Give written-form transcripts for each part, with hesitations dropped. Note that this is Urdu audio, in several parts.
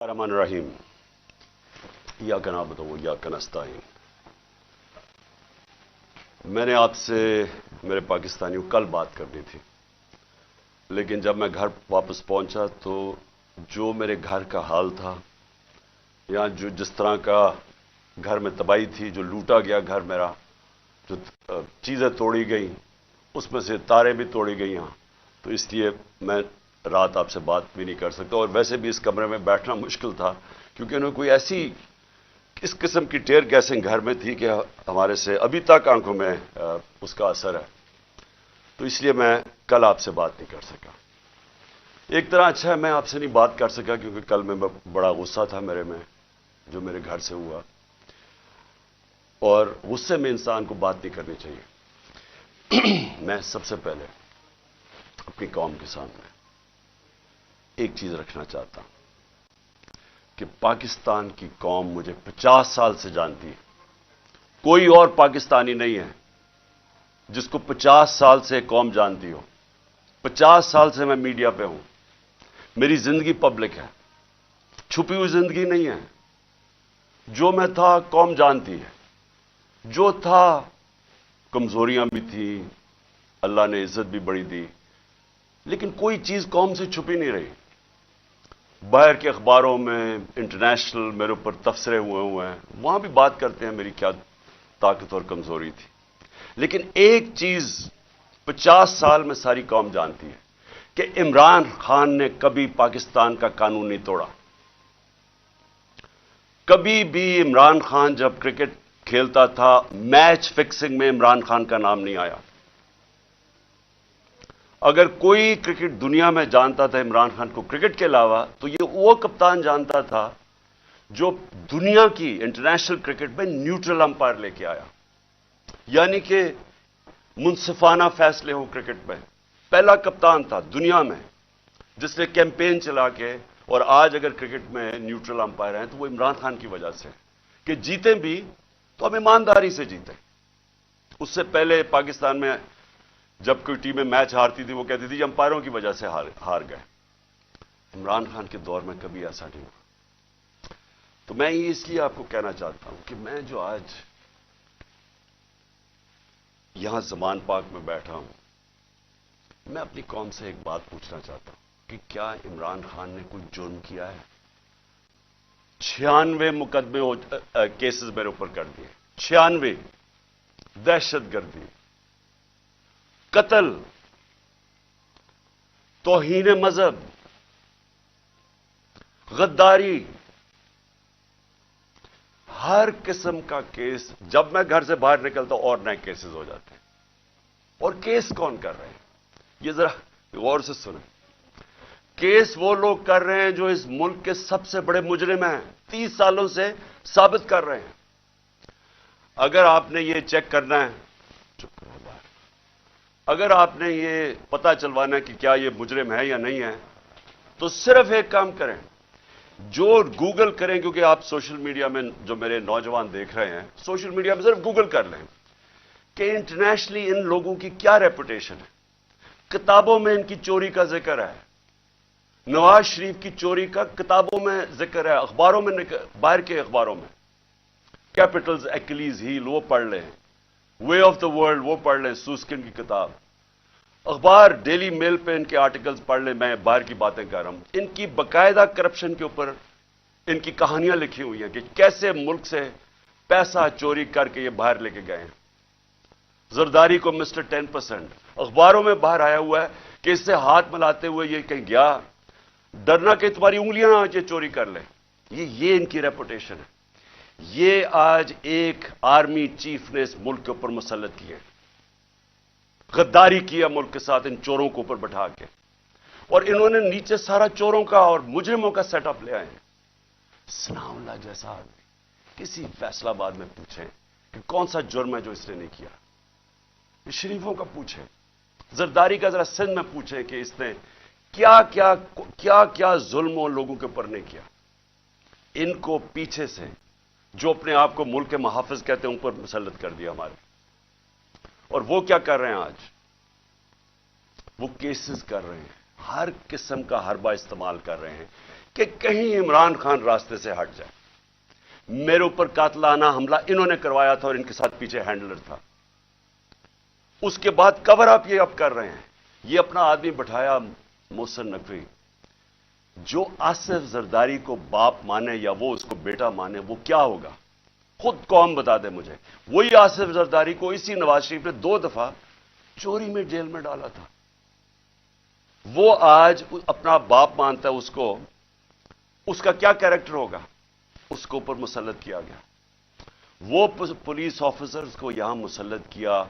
الرحمن الرحیم ایاک نعبد و ایاک نستعین۔ میں نے آپ سے میرے پاکستانیوں کل بات کرنی تھی، لیکن جب میں گھر واپس پہنچا تو جو میرے گھر کا حال تھا یا جس طرح کا گھر میں تباہی تھی، جو لوٹا گیا گھر میرا، جو چیزیں توڑی گئیں، اس میں سے تاریں بھی توڑی گئی ہیں، تو اس لیے میں رات آپ سے بات بھی نہیں کر سکتا، اور ویسے بھی اس کمرے میں بیٹھنا مشکل تھا کیونکہ انہوں نے کوئی ایسی اس قسم کی ٹیئر گیسنگ گھر میں تھی کہ ہمارے سے ابھی تک آنکھوں میں اس کا اثر ہے، تو اس لیے میں کل آپ سے بات نہیں کر سکا۔ ایک طرح اچھا ہے میں آپ سے نہیں بات کر سکا کیونکہ کل میں بڑا غصہ تھا میرے میں جو میرے گھر سے ہوا، اور غصے میں انسان کو بات نہیں کرنی چاہیے۔ میں سب سے پہلے اپنی قوم کے سامنے ایک چیز رکھنا چاہتا ہوں کہ پاکستان کی قوم مجھے 50 سال سے جانتی ہے، کوئی اور پاکستانی نہیں ہے جس کو 50 سال سے قوم جانتی ہو۔ 50 سال سے میں میڈیا پہ ہوں، میری زندگی پبلک ہے، چھپی ہوئی زندگی نہیں ہے۔ جو میں تھا قوم جانتی ہے، جو تھا کمزوریاں بھی تھیں، اللہ نے عزت بھی بڑی دی، لیکن کوئی چیز قوم سے چھپی نہیں رہی۔ باہر کے اخباروں میں انٹرنیشنل میرے اوپر تبصرے ہوئے ہیں، وہاں بھی بات کرتے ہیں میری کیا طاقت اور کمزوری تھی، لیکن ایک چیز 50 سال میں ساری قوم جانتی ہے کہ عمران خان نے کبھی پاکستان کا قانون نہیں توڑا۔ کبھی بھی عمران خان جب کرکٹ کھیلتا تھا، میچ فکسنگ میں عمران خان کا نام نہیں آیا۔ اگر کوئی کرکٹ دنیا میں جانتا تھا عمران خان کو کرکٹ کے علاوہ، تو یہ وہ کپتان جانتا تھا جو دنیا کی انٹرنیشنل کرکٹ میں نیوٹرل امپائر لے کے آیا، یعنی کہ منصفانہ فیصلے ہو کرکٹ میں۔ پہلا کپتان تھا دنیا میں جس نے کیمپین چلا کے، اور آج اگر کرکٹ میں نیوٹرل امپائر ہیں تو وہ عمران خان کی وجہ سے کہ جیتے بھی تو ہم ایمانداری سے جیتے۔ اس سے پہلے پاکستان میں جب کوئی ٹیمیں میچ ہارتی تھی وہ کہتی تھی امپائروں کی وجہ سے ہار گئے۔ عمران خان کے دور میں کبھی ایسا نہیں ہوا۔ تو میں یہ اس لیے آپ کو کہنا چاہتا ہوں کہ میں جو آج یہاں زمان پاک میں بیٹھا ہوں، میں اپنی قوم سے ایک بات پوچھنا چاہتا ہوں کہ کیا عمران خان نے کوئی جرم کیا ہے؟ 96 مقدمے کیسز میرے اوپر کر دیے، 96، دہشت گردی، قتل، توہین مذہب، غداری، ہر قسم کا کیس۔ جب میں گھر سے باہر نکلتا ہوں اور نئے کیسز ہو جاتے ہیں۔ اور کیس کون کر رہے ہیں؟ یہ ذرا غور سے سنیں۔ کیس وہ لوگ کر رہے ہیں جو اس ملک کے سب سے بڑے مجرم ہیں، 30 سالوں سے ثابت کر رہے ہیں۔ اگر آپ نے یہ چیک کرنا ہے، چپ کرو باہر، اگر آپ نے یہ پتہ چلوانا ہے کہ کیا یہ مجرم ہے یا نہیں ہے، تو صرف ایک کام کریں، جو گوگل کریں، کیونکہ آپ سوشل میڈیا میں جو میرے نوجوان دیکھ رہے ہیں، سوشل میڈیا میں صرف گوگل کر لیں کہ انٹرنیشنلی ان لوگوں کی کیا ریپوٹیشن ہے۔ کتابوں میں ان کی چوری کا ذکر ہے، نواز شریف کی چوری کا کتابوں میں ذکر ہے، اخباروں میں، باہر کے اخباروں میں۔ کیپٹلز، ایکلیز ہیل وہ پڑھ لیں، وے آف دا ورلڈ وہ پڑھ لیں، سوسکن کی کتاب، اخبار ڈیلی میل پہ ان کے آرٹیکلز پڑھ لیں۔ میں باہر کی باتیں کر رہا ہوں، ان کی باقاعدہ کرپشن کے اوپر ان کی کہانیاں لکھی ہوئی ہیں کہ کیسے ملک سے پیسہ چوری کر کے یہ باہر لے کے گئے ہیں۔ زرداری کو مسٹر 10%، اخباروں میں باہر آیا ہوا ہے کہ اس سے ہاتھ ملاتے ہوئے یہ کہیں گیا، ڈرنا کہ تمہاری انگلیاں نہ یہ چوری کر لیں۔ یہ ان کی ریپوٹیشن ہے۔ یہ آج ایک آرمی چیف نے اس ملک کے اوپر مسلط کیے، غداری کیا ملک کے ساتھ ان چوروں کو اوپر بٹھا کے، اور انہوں نے نیچے سارا چوروں کا اور مجرموں کا سیٹ اپ لے آئے ہیں۔ ثناء اللہ جیسا آدمی کسی فیصلہ آباد میں پوچھیں کہ کون سا جرم ہے جو اس نے نہیں کیا، شریفوں کا پوچھیں، زرداری کا ذرا سندھ میں پوچھیں کہ اس نے کیا ظلم ان لوگوں کے اوپر نہیں کیا۔ ان کو پیچھے سے جو اپنے آپ کو ملک کے محافظ کہتے ہیں ان پر مسلط کر دیا ہمارے، اور وہ کیا کر رہے ہیں آج؟ وہ کیسز کر رہے ہیں، ہر قسم کا حربہ استعمال کر رہے ہیں کہ کہیں عمران خان راستے سے ہٹ جائے. میرے اوپر قاتلانہ حملہ انہوں نے کروایا تھا اور ان کے ساتھ پیچھے ہینڈلر تھا. اس کے بعد کور اپ یہ اب کر رہے ہیں. یہ اپنا آدمی بٹھایا محسن نقوی, جو آصف زرداری کو باپ مانے یا وہ اس کو بیٹا مانے, وہ کیا ہوگا خود قوم بتا دے مجھے. وہی آصف زرداری کو اسی نواز شریف نے 2 دفعہ چوری میں جیل میں ڈالا تھا. وہ آج اپنا باپ مانتا ہے اس کو. اس کا کیا کیریکٹر ہوگا؟ اس کو اوپر مسلط کیا گیا. وہ پولیس آفیسرز کو یہاں مسلط کیا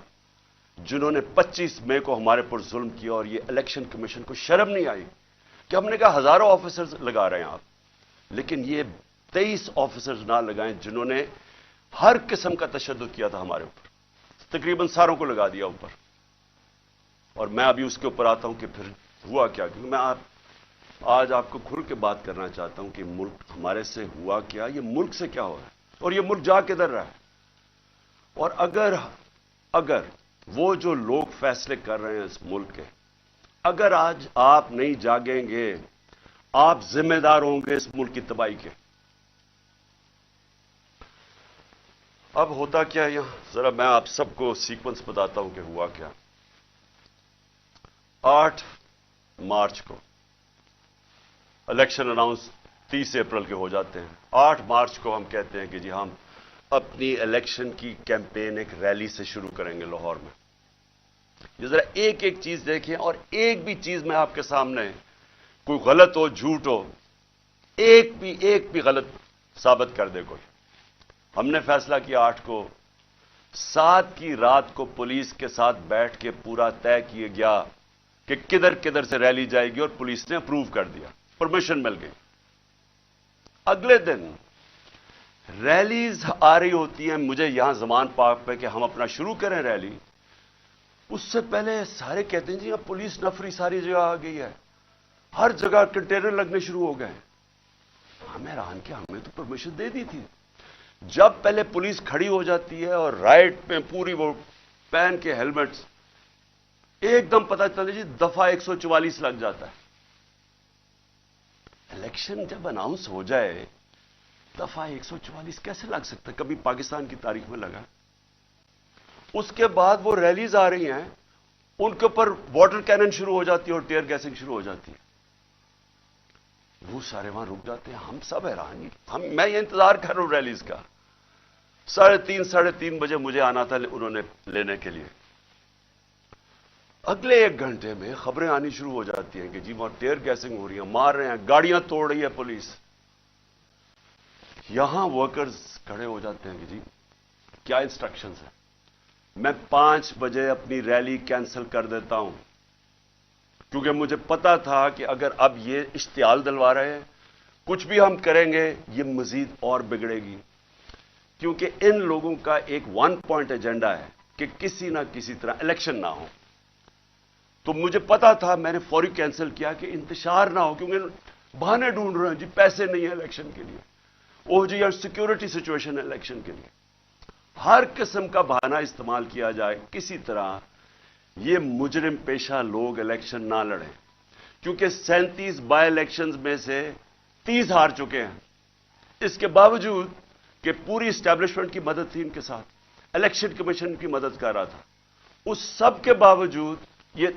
جنہوں نے 25 مئی کو ہمارے پر ظلم کیا, اور یہ الیکشن کمیشن کو شرم نہیں آئی کہ ہم نے کہا ہزاروں آفیسرز لگا رہے ہیں آپ, لیکن یہ 23 آفیسرز نہ لگائیں جنہوں نے ہر قسم کا تشدد کیا تھا ہمارے اوپر. تقریباً ساروں کو لگا دیا اوپر. اور میں ابھی اس کے اوپر آتا ہوں کہ پھر ہوا کیا, کیونکہ میں آج آپ کو کھل کے بات کرنا چاہتا ہوں کہ ملک ہمارے سے ہوا کیا, یہ ملک سے کیا ہو رہا ہے, اور یہ ملک جا کدھر رہا ہے. اور اگر وہ جو لوگ فیصلے کر رہے ہیں اس ملک کے, اگر آج آپ نہیں جاگیں گے, آپ ذمہ دار ہوں گے اس ملک کی تباہی کے. اب ہوتا کیا یہاں, ذرا میں آپ سب کو سیکوینس بتاتا ہوں کہ ہوا کیا. 8 مارچ کو الیکشن اناؤنس 30 اپریل کے ہو جاتے ہیں. 8 مارچ کو ہم کہتے ہیں کہ جی ہم اپنی الیکشن کی کیمپین ایک ریلی سے شروع کریں گے لاہور میں. یہ ذرا ایک ایک چیز دیکھیں, اور ایک بھی چیز میں آپ کے سامنے کوئی غلط ہو, جھوٹ ہو, ایک بھی غلط ثابت کر دے کوئی. ہم نے فیصلہ کیا 8 کو, 7 کی رات کو پولیس کے ساتھ بیٹھ کے پورا طے کیا گیا کہ کدھر کدھر سے ریلی جائے گی, اور پولیس نے اپروو کر دیا, پرمیشن مل گئی. اگلے دن ریلیز آ رہی ہوتی ہیں مجھے یہاں زمان پارک پہ کہ ہم اپنا شروع کریں ریلی. اس سے پہلے سارے کہتے ہیں جی اب پولیس نفری ساری جگہ آ گئی ہے, ہر جگہ کنٹینر لگنے شروع ہو گئے. ہمیں حیران کہ ہمیں تو پرمیشن دے دی تھی. جب پہلے پولیس کھڑی ہو جاتی ہے اور رائٹ میں پوری وہ پہن کے ہیلمٹس, ایک دم پتہ چلتا جی دفعہ 144 لگ جاتا ہے. الیکشن جب اناؤنس ہو جائے دفعہ 144 کیسے لگ سکتا ہے؟ کبھی پاکستان کی تاریخ میں لگا؟ اس کے بعد وہ ریلیز آ رہی ہیں, ان کے اوپر واٹر کینن شروع ہو جاتی ہے اور ٹیئر گیسنگ شروع ہو جاتی ہے. وہ سارے وہاں رک جاتے ہیں. ہم سب حیران, میں یہ انتظار کر رہا ہوں ریلیز کا. 3:30 ساڑھے 3 بجے مجھے آنا تھا انہوں نے لینے کے لیے. اگلے 1 گھنٹے میں خبریں آنی شروع ہو جاتی ہیں کہ جی وہاں ٹیئر گیسنگ ہو رہی ہے, مار رہے ہیں, گاڑیاں توڑ رہی ہے پولیس. یہاں ورکرز کھڑے ہو جاتے ہیں کہ جی کیا انسٹرکشنز ہیں. میں 5 بجے اپنی ریلی کینسل کر دیتا ہوں, کیونکہ مجھے پتا تھا کہ اگر اب یہ اشتعال دلوا رہے ہیں, کچھ بھی ہم کریں گے یہ مزید اور بگڑے گی. کیونکہ ان لوگوں کا ایک 1 پوائنٹ ایجنڈا ہے کہ کسی نہ کسی طرح الیکشن نہ ہو. تو مجھے پتا تھا, میں نے فوری کینسل کیا کہ انتشار نہ ہو, کیونکہ بہانے ڈھونڈ رہے ہیں جی پیسے نہیں ہیں الیکشن کے لیے, وہ جی یار سیکورٹی سچویشن ہے الیکشن کے لیے. ہر قسم کا بہانہ استعمال کیا جائے, کسی طرح یہ مجرم پیشہ لوگ الیکشن نہ لڑیں. کیونکہ 37 بائی الیکشنز میں سے 30 ہار چکے ہیں. اس کے باوجود کہ پوری اسٹیبلشمنٹ کی مدد تھی ان کے ساتھ, الیکشن کمیشن کی مدد کر رہا تھا, اس سب کے باوجود یہ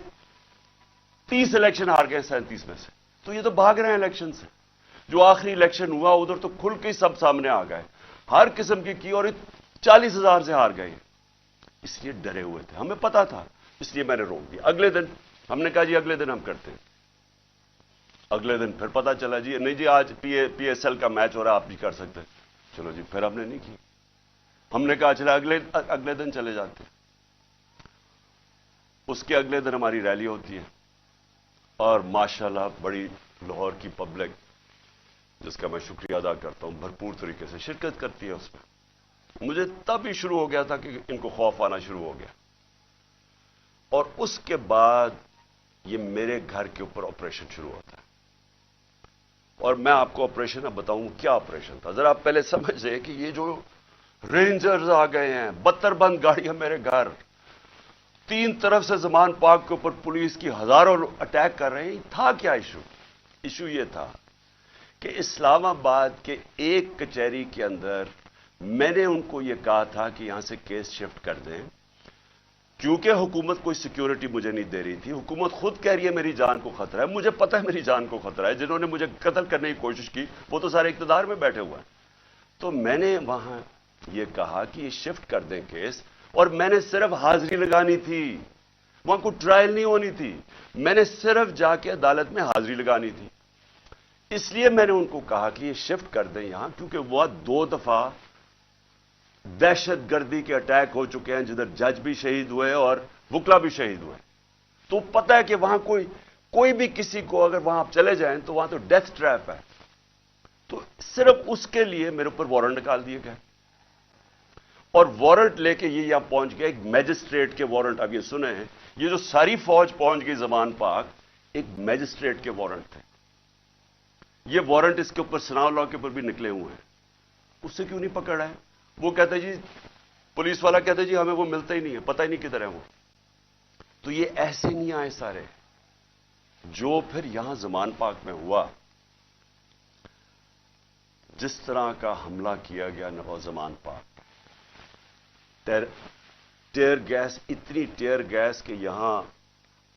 30 الیکشن ہار گئے 37 میں سے. تو یہ تو بھاگ رہے ہیں الیکشن سے. جو آخری الیکشن ہوا ادھر تو کھل کے سب سامنے آ گئے, ہر قسم کی اور 40,000 سے ہار گئے. اس لیے ڈرے ہوئے تھے, ہمیں پتا تھا, اس لیے میں نے روک دیا. اگلے دن ہم نے کہا جی اگلے دن ہم کرتے ہیں. اگلے دن پھر پتا چلا جی نہیں جی آج پی ایس ایل کا میچ ہو رہا ہے, آپ بھی کر سکتے. چلو جی پھر ہم نے نہیں کی. ہم نے کہا چلا اگلے دن چلے جاتے. اس کے اگلے دن ہماری ریلی ہوتی ہے, اور ماشاءاللہ بڑی لاہور کی پبلک, جس کا میں شکریہ ادا کرتا ہوں, بھرپور طریقے سے شرکت کرتی ہے اس میں. مجھے تب ہی شروع ہو گیا تھا کہ ان کو خوف آنا شروع ہو گیا. اور اس کے بعد یہ میرے گھر کے اوپر آپریشن شروع ہوتا ہے. اور میں آپ کو آپریشن اب بتاؤں کیا آپریشن تھا. ذرا آپ پہلے سمجھیں کہ یہ جو رینجرز آ گئے ہیں, 72 بند گاڑیاں میرے گھر, 3 طرف سے زمان پاک کے اوپر پولیس کی ہزاروں اٹیک کر رہے ہیں. تھا کیا ایشو یہ تھا کہ اسلام آباد کے ایک کچہری کے اندر میں نے ان کو یہ کہا تھا کہ یہاں سے کیس شفٹ کر دیں، کیونکہ حکومت کوئی سیکیورٹی مجھے نہیں دے رہی تھی. حکومت خود کہہ رہی ہے میری جان کو خطرہ ہے. مجھے پتہ ہے میری جان کو خطرہ ہے. جنہوں نے مجھے قتل کرنے کی کوشش کی وہ تو سارے اقتدار میں بیٹھے ہوئے ہیں. تو میں نے وہاں یہ کہا کہ یہ شفٹ کر دیں کیس، اور میں نے صرف حاضری لگانی تھی، وہاں کوئی ٹرائل نہیں ہونی تھی. میں نے صرف جا کے عدالت میں حاضری لگانی تھی. اس لیے میں نے ان کو کہا کہ یہ شفٹ کر دیں یہاں، کیونکہ وہ 2 دفعہ دہشت گردی کے اٹیک ہو چکے ہیں جدھر جج بھی شہید ہوئے اور وکلا بھی شہید ہوئے. تو پتہ ہے کہ وہاں کوئی بھی کسی کو اگر وہاں آپ چلے جائیں تو وہاں تو ڈیتھ ٹریپ ہے. تو صرف اس کے لیے میرے اوپر وارنٹ نکال دیے گئے، اور وارنٹ لے کے یہ یہاں پہنچ گئے. ایک میجسٹریٹ کے وارنٹ اب یہ سنے ہیں، یہ جو ساری فوج پہنچ گئی زمان پاک، ایک میجسٹریٹ کے وارنٹ تھے. یہ وارنٹ اس کے اوپر ثناء اللہ کے اوپر بھی نکلے ہوئے ہیں. اس سے کیوں نہیں پکڑا ہے؟ وہ کہتے جی، پولیس والا کہتے جی ہمیں وہ ملتا ہی نہیں ہے، پتہ ہی نہیں کدھر ہے وہ. تو یہ ایسے نہیں آئے سارے. جو پھر یہاں زمان پاک میں ہوا، جس طرح کا حملہ کیا گیا نواز زمان پاک، ٹیئر گیس، اتنی ٹیئر گیس کہ یہاں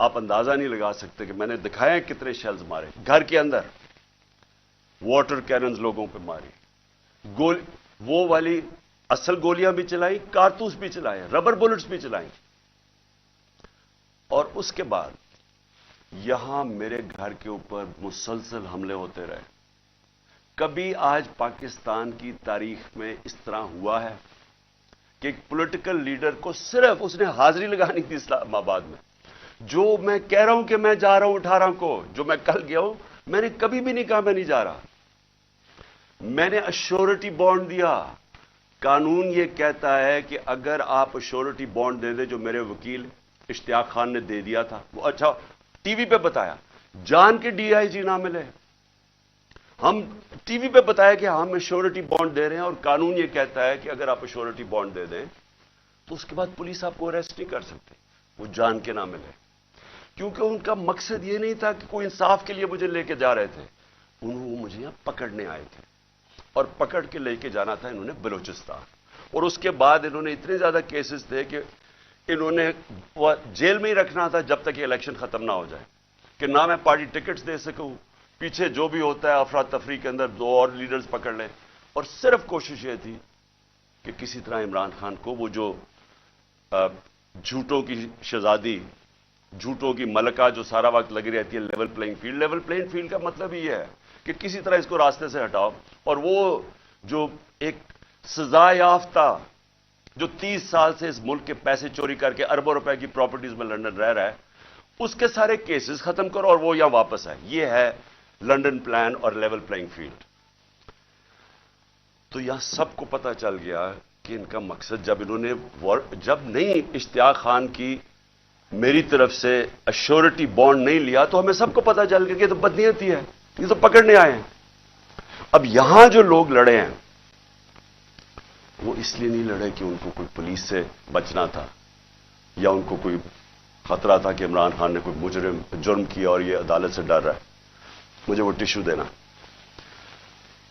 آپ اندازہ نہیں لگا سکتے کہ میں نے دکھایا کتنے شیلز مارے گھر کے اندر. واٹر کیننز لوگوں پہ ماری، وہ والی اصل گولیاں بھی چلائی، کارتوس بھی چلائے، ربر بلٹس بھی چلائیں. اور اس کے بعد یہاں میرے گھر کے اوپر مسلسل حملے ہوتے رہے. کبھی آج پاکستان کی تاریخ میں اس طرح ہوا ہے کہ ایک پولیٹیکل لیڈر کو صرف اس نے حاضری لگانی تھی اسلام آباد میں. جو میں کہہ رہا ہوں کہ میں جا رہا ہوں 18 کو، جو میں کل گیا ہوں، میں نے کبھی بھی نہیں کہا میں نہیں جا رہا. میں نے ایشورٹی بانڈ دیا. قانون یہ کہتا ہے کہ اگر آپ ایشورٹی بانڈ دے دیں، جو میرے وکیل اشتیاق خان نے دے دیا تھا، وہ اچھا ٹی وی پہ بتایا، جان کے ڈی آئی جی نہ ملے، ہم ٹی وی پہ بتایا کہ ہم ایشورٹی بانڈ دے رہے ہیں، اور قانون یہ کہتا ہے کہ اگر آپ ایشورٹی بانڈ دے دیں تو اس کے بعد پولیس آپ کو اریسٹ نہیں کر سکتی، وہ جان کے نہ ملے. کیونکہ ان کا مقصد یہ نہیں تھا کہ کوئی انصاف کے لیے مجھے لے کے جا رہے تھے، وہ مجھے یہاں پکڑنے آئے تھے، اور پکڑ کے لے کے جانا تھا انہوں نے بلوچستان. اور اس کے بعد انہوں نے اتنے زیادہ کیسز تھے کہ انہوں نے جیل میں ہی رکھنا تھا جب تک یہ الیکشن ختم نہ ہو جائے، کہ نہ میں پارٹی ٹکٹس دے سکوں، پیچھے جو بھی ہوتا ہے افراتفری کے اندر 2 اور لیڈرز پکڑ لیں. اور صرف کوشش یہ تھی کہ کسی طرح عمران خان کو، وہ جو جھوٹوں کی شہزادی، جھوٹوں کی ملکہ جو سارا وقت لگی رہتی ہے level playing field. Level playing field کا مطلب یہ ہے کہ کسی طرح اس کو راستے سے ہٹاؤ. اور وہ جو ایک سزا یافتہ جو 30 سال سے اس ملک کے پیسے چوری کر کے اربوں روپے کی پراپرٹیز میں لندن رہ رہا ہے، اس کے سارے کیسز ختم کرو اور وہ یہاں واپس آئے. یہ ہے لندن پلان اور لیول پلینگ فیلڈ. تو یہاں سب کو پتہ چل گیا کہ ان کا مقصد، جب نہیں اشتیاق خان کی میری طرف سے ایشورٹی بانڈ نہیں لیا تو ہمیں سب کو پتہ چل گیا کہ یہ تو بدنیتی ہے، یہ تو پکڑنے آئے ہیں. اب یہاں جو لوگ لڑے ہیں وہ اس لیے نہیں لڑے کہ ان کو کوئی پولیس سے بچنا تھا، یا ان کو کوئی خطرہ تھا کہ عمران خان نے کوئی جرم کیا اور یہ عدالت سے ڈر رہا ہے مجھے وہ ٹشو دینا.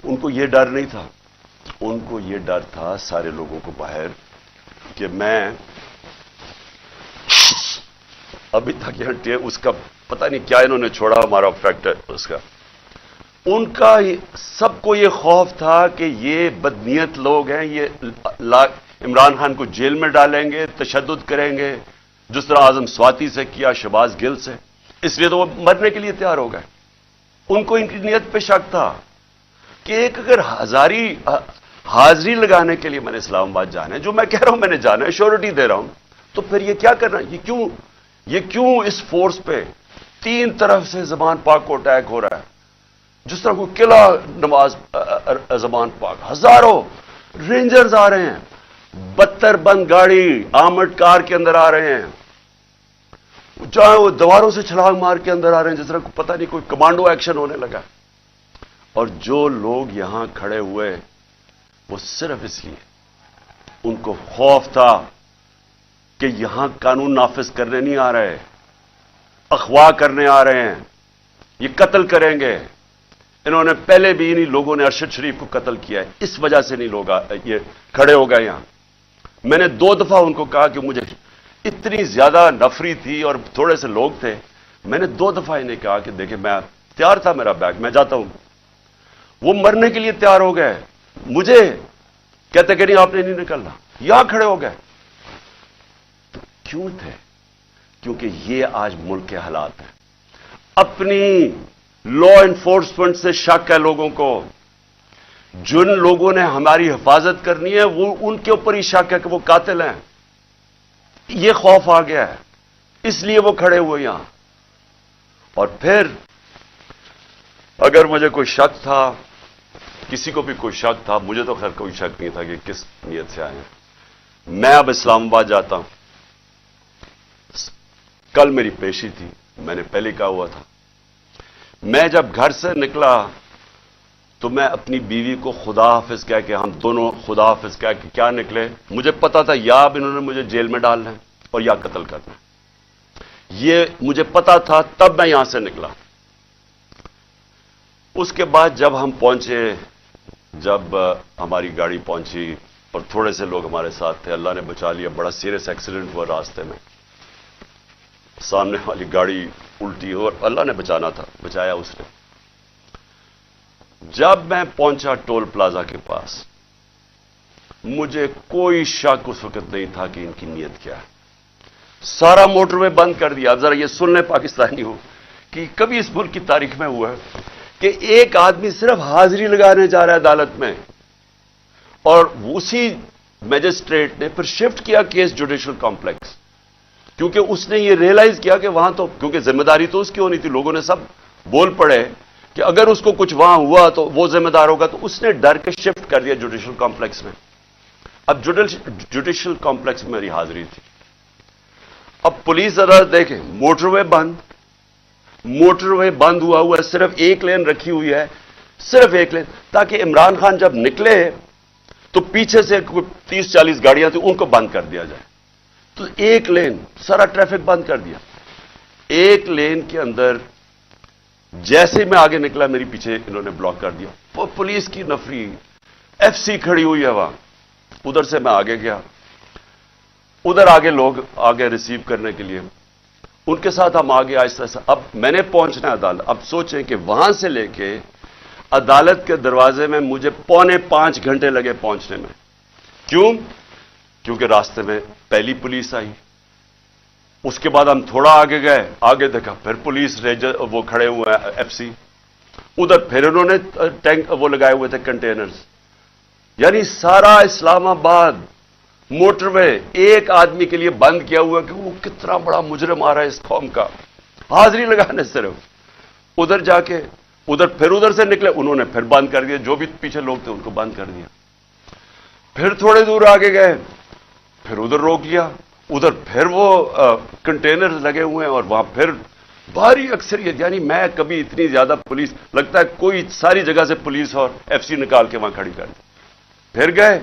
ان کو یہ ڈر نہیں تھا. ان کو یہ ڈر تھا سارے لوگوں کو باہر کہ میں ابھی تک یہاں اس کا پتہ نہیں کیا انہوں نے چھوڑا ہمارا فیکٹر اس کا. ان کا سب کو یہ خوف تھا کہ یہ بدنیت لوگ ہیں، یہ عمران خان کو جیل میں ڈالیں گے، تشدد کریں گے، جس طرح اعظم سواتی سے کیا، شہباز گل سے. اس لیے تو وہ مرنے کے لیے تیار ہو گئے. ان کو ان کی نیت پہ شک تھا کہ ایک اگر حاضری لگانے کے لیے میں نے اسلام آباد جانا ہے، جو میں کہہ رہا ہوں میں نے جانا ہے، شیورٹی دے رہا ہوں، تو پھر یہ کیا کرنا، یہ کیوں اس فورس پہ 3 طرف سے زمان پاک کو اٹیک ہو رہا ہے، جس طرح کوئی قلعہ نواز زمان پاک، ہزاروں رینجرز آ رہے ہیں، 72 بند گاڑی آرمڈ کار کے اندر آ رہے ہیں، چاہے وہ دیواروں سے چھلانگ مار کے اندر آ رہے ہیں، جس طرح پتہ نہیں کوئی کمانڈو ایکشن ہونے لگا. اور جو لوگ یہاں کھڑے ہوئے وہ صرف اس لیے ان کو خوف تھا کہ یہاں قانون نافذ کرنے نہیں آ رہے، اغوا کرنے آ رہے ہیں، یہ قتل کریں گے، انہوں نے پہلے بھی انہی لوگوں نے ارشد شریف کو قتل کیا ہے, اس وجہ سے نہیں لوگ یہ کھڑے ہو گئے یہاں. میں نے 2 دفعہ ان کو کہا کہ مجھے اتنی زیادہ نفری تھی اور تھوڑے سے لوگ تھے, میں نے 2 دفعہ انہیں کہا کہ دیکھیں میں تیار تھا, میرا بیگ, میں جاتا ہوں. وہ مرنے کے لیے تیار ہو گئے, مجھے کہتے کہ نہیں آپ نے نہیں نکلنا, یہاں کھڑے ہو گئے. تو کیوں تھے؟ کیونکہ یہ آج ملک کے حالات ہیں. اپنی لا انفورسمنٹ سے شک ہے لوگوں کو, جن لوگوں نے ہماری حفاظت کرنی ہے وہ ان کے اوپر ہی شک ہے کہ وہ قاتل ہیں. یہ خوف آ گیا ہے, اس لیے وہ کھڑے ہوئے یہاں. اور پھر اگر مجھے کوئی شک تھا, کسی کو بھی کوئی شک تھا, مجھے تو خیر کوئی شک نہیں تھا کہ کس نیت سے آئے ہیں. میں اب اسلام آباد جاتا ہوں. کل میری پیشی تھی, میں نے پہلے کہا ہوا تھا. میں جب گھر سے نکلا تو میں اپنی بیوی کو خدا حافظ کہہ کے, ہم دونوں خدا حافظ کہہ کے کیا نکلے. مجھے پتا تھا یا اب انہوں نے مجھے جیل میں ڈالنا ہے اور یا قتل کرنا ہے, یہ مجھے پتا تھا, تب میں یہاں سے نکلا. اس کے بعد جب ہم پہنچے, جب ہماری گاڑی پہنچی اور تھوڑے سے لوگ ہمارے ساتھ تھے, اللہ نے بچا لیا. بڑا سیریس ایکسیڈنٹ ہوا راستے میں, سامنے والی گاڑی الٹی اور اللہ نے بچانا تھا, بچایا اس نے. جب میں پہنچا ٹول پلازا کے پاس, مجھے کوئی شک اس وقت نہیں تھا کہ ان کی نیت کیا ہے. سارا موٹر وے بند کر دیا. اب ذرا یہ سن لیں پاکستانی ہو کہ کبھی اس ملک کی تاریخ میں ہوا ہے کہ ایک آدمی صرف حاضری لگانے جا رہا ہے عدالت میں, اور اسی میجسٹریٹ نے پھر شفٹ کیا کیس جوڈیشل کمپلیکس, کیونکہ اس نے یہ ریئلائز کیا کہ وہاں تو, کیونکہ ذمہ داری تو اس کی ہونی تھی, لوگوں نے سب بول پڑے کہ اگر اس کو کچھ وہاں ہوا تو وہ ذمہ دار ہوگا, تو اس نے ڈر کے شفٹ کر دیا جوڈیشل کمپلیکس میں. اب جوڈیشل کمپلیکس میں میری حاضری تھی. اب پولیس عدالت دیکھیں, موٹر وے بند, موٹر وے بند ہوا ہے, صرف ایک لین رکھی ہوئی ہے, صرف ایک لین, تاکہ عمران خان جب نکلے تو پیچھے سے 30-40 گاڑیاں تھیں, ان کو بند کر دیا جائے. تو ایک لین, سارا ٹریفک بند کر دیا. ایک لین کے اندر جیسے میں آگے نکلا, میری پیچھے انہوں نے بلاک کر دیا. پولیس کی نفری, ایف سی کھڑی ہوئی ہے وہاں. ادھر سے میں آگے گیا, ادھر آگے لوگ آگے ریسیو کرنے کے لیے, ان کے ساتھ ہم آگے آہستہ آہستہ. اب میں نے پہنچنا ہے عدالت. اب سوچیں کہ وہاں سے لے کے عدالت کے دروازے میں مجھے 4.25 گھنٹے لگے پہنچنے میں. کیوں؟ کیونکہ راستے میں پہلی پولیس آئی, اس کے بعد ہم تھوڑا آگے گئے, آگے دیکھا پھر پولیس ریجر وہ کھڑے ہوئے ہیں ایف سی, ادھر پھر انہوں نے ٹینک وہ لگائے ہوئے تھے کنٹینرز. یعنی سارا اسلام آباد موٹر وے ایک آدمی کے لیے بند کیا ہوا کہ وہ کتنا بڑا مجرم آ رہا ہے اس قوم کا, حاضری لگانے صرف. ادھر جا کے پھر ادھر سے نکلے, انہوں نے پھر بند کر دیا, جو بھی پیچھے لوگ تھے ان کو بند کر دیا. پھر تھوڑے دور آگے گئے, پھر ادھر روک لیا, ادھر پھر وہ کنٹینر لگے ہوئے ہیں, اور وہاں پھر بھاری اکثریت. یعنی میں کبھی اتنی زیادہ پولیس, لگتا ہے کوئی ساری جگہ سے پولیس اور ایف سی نکال کے وہاں کھڑی کر دی. پھر گئے,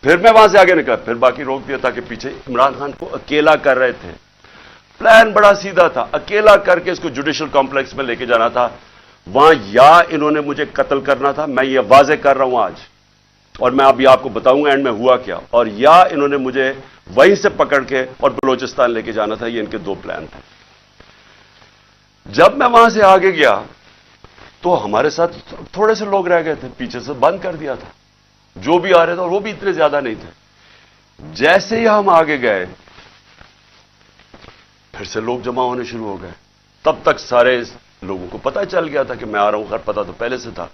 پھر میں وہاں سے آگے نکلا, پھر باقی روک دیا, تاکہ پیچھے عمران خان کو اکیلا کر رہے تھے. پلان بڑا سیدھا تھا, اکیلا کر کے اس کو جوڈیشل کمپلیکس میں لے کے جانا تھا. وہاں یا انہوں نے مجھے قتل کرنا تھا, میں یہ واضح کر رہا ہوں آج, اور میں ابھی آپ کو بتاؤں گا اینڈ میں ہوا کیا, اور یا انہوں نے مجھے وہیں سے پکڑ کے اور بلوچستان لے کے جانا تھا. یہ ان کے 2 پلان تھے. جب میں وہاں سے آگے گیا تو ہمارے ساتھ تھوڑے سے لوگ رہ گئے تھے, پیچھے سے بند کر دیا تھا جو بھی آ رہے تھے, اور وہ بھی اتنے زیادہ نہیں تھے. جیسے ہی ہم آگے گئے پھر سے لوگ جمع ہونے شروع ہو گئے. تب تک سارے لوگوں کو پتہ چل گیا تھا کہ میں آ رہا ہوں, خیر پتہ تو پہلے سے تھا,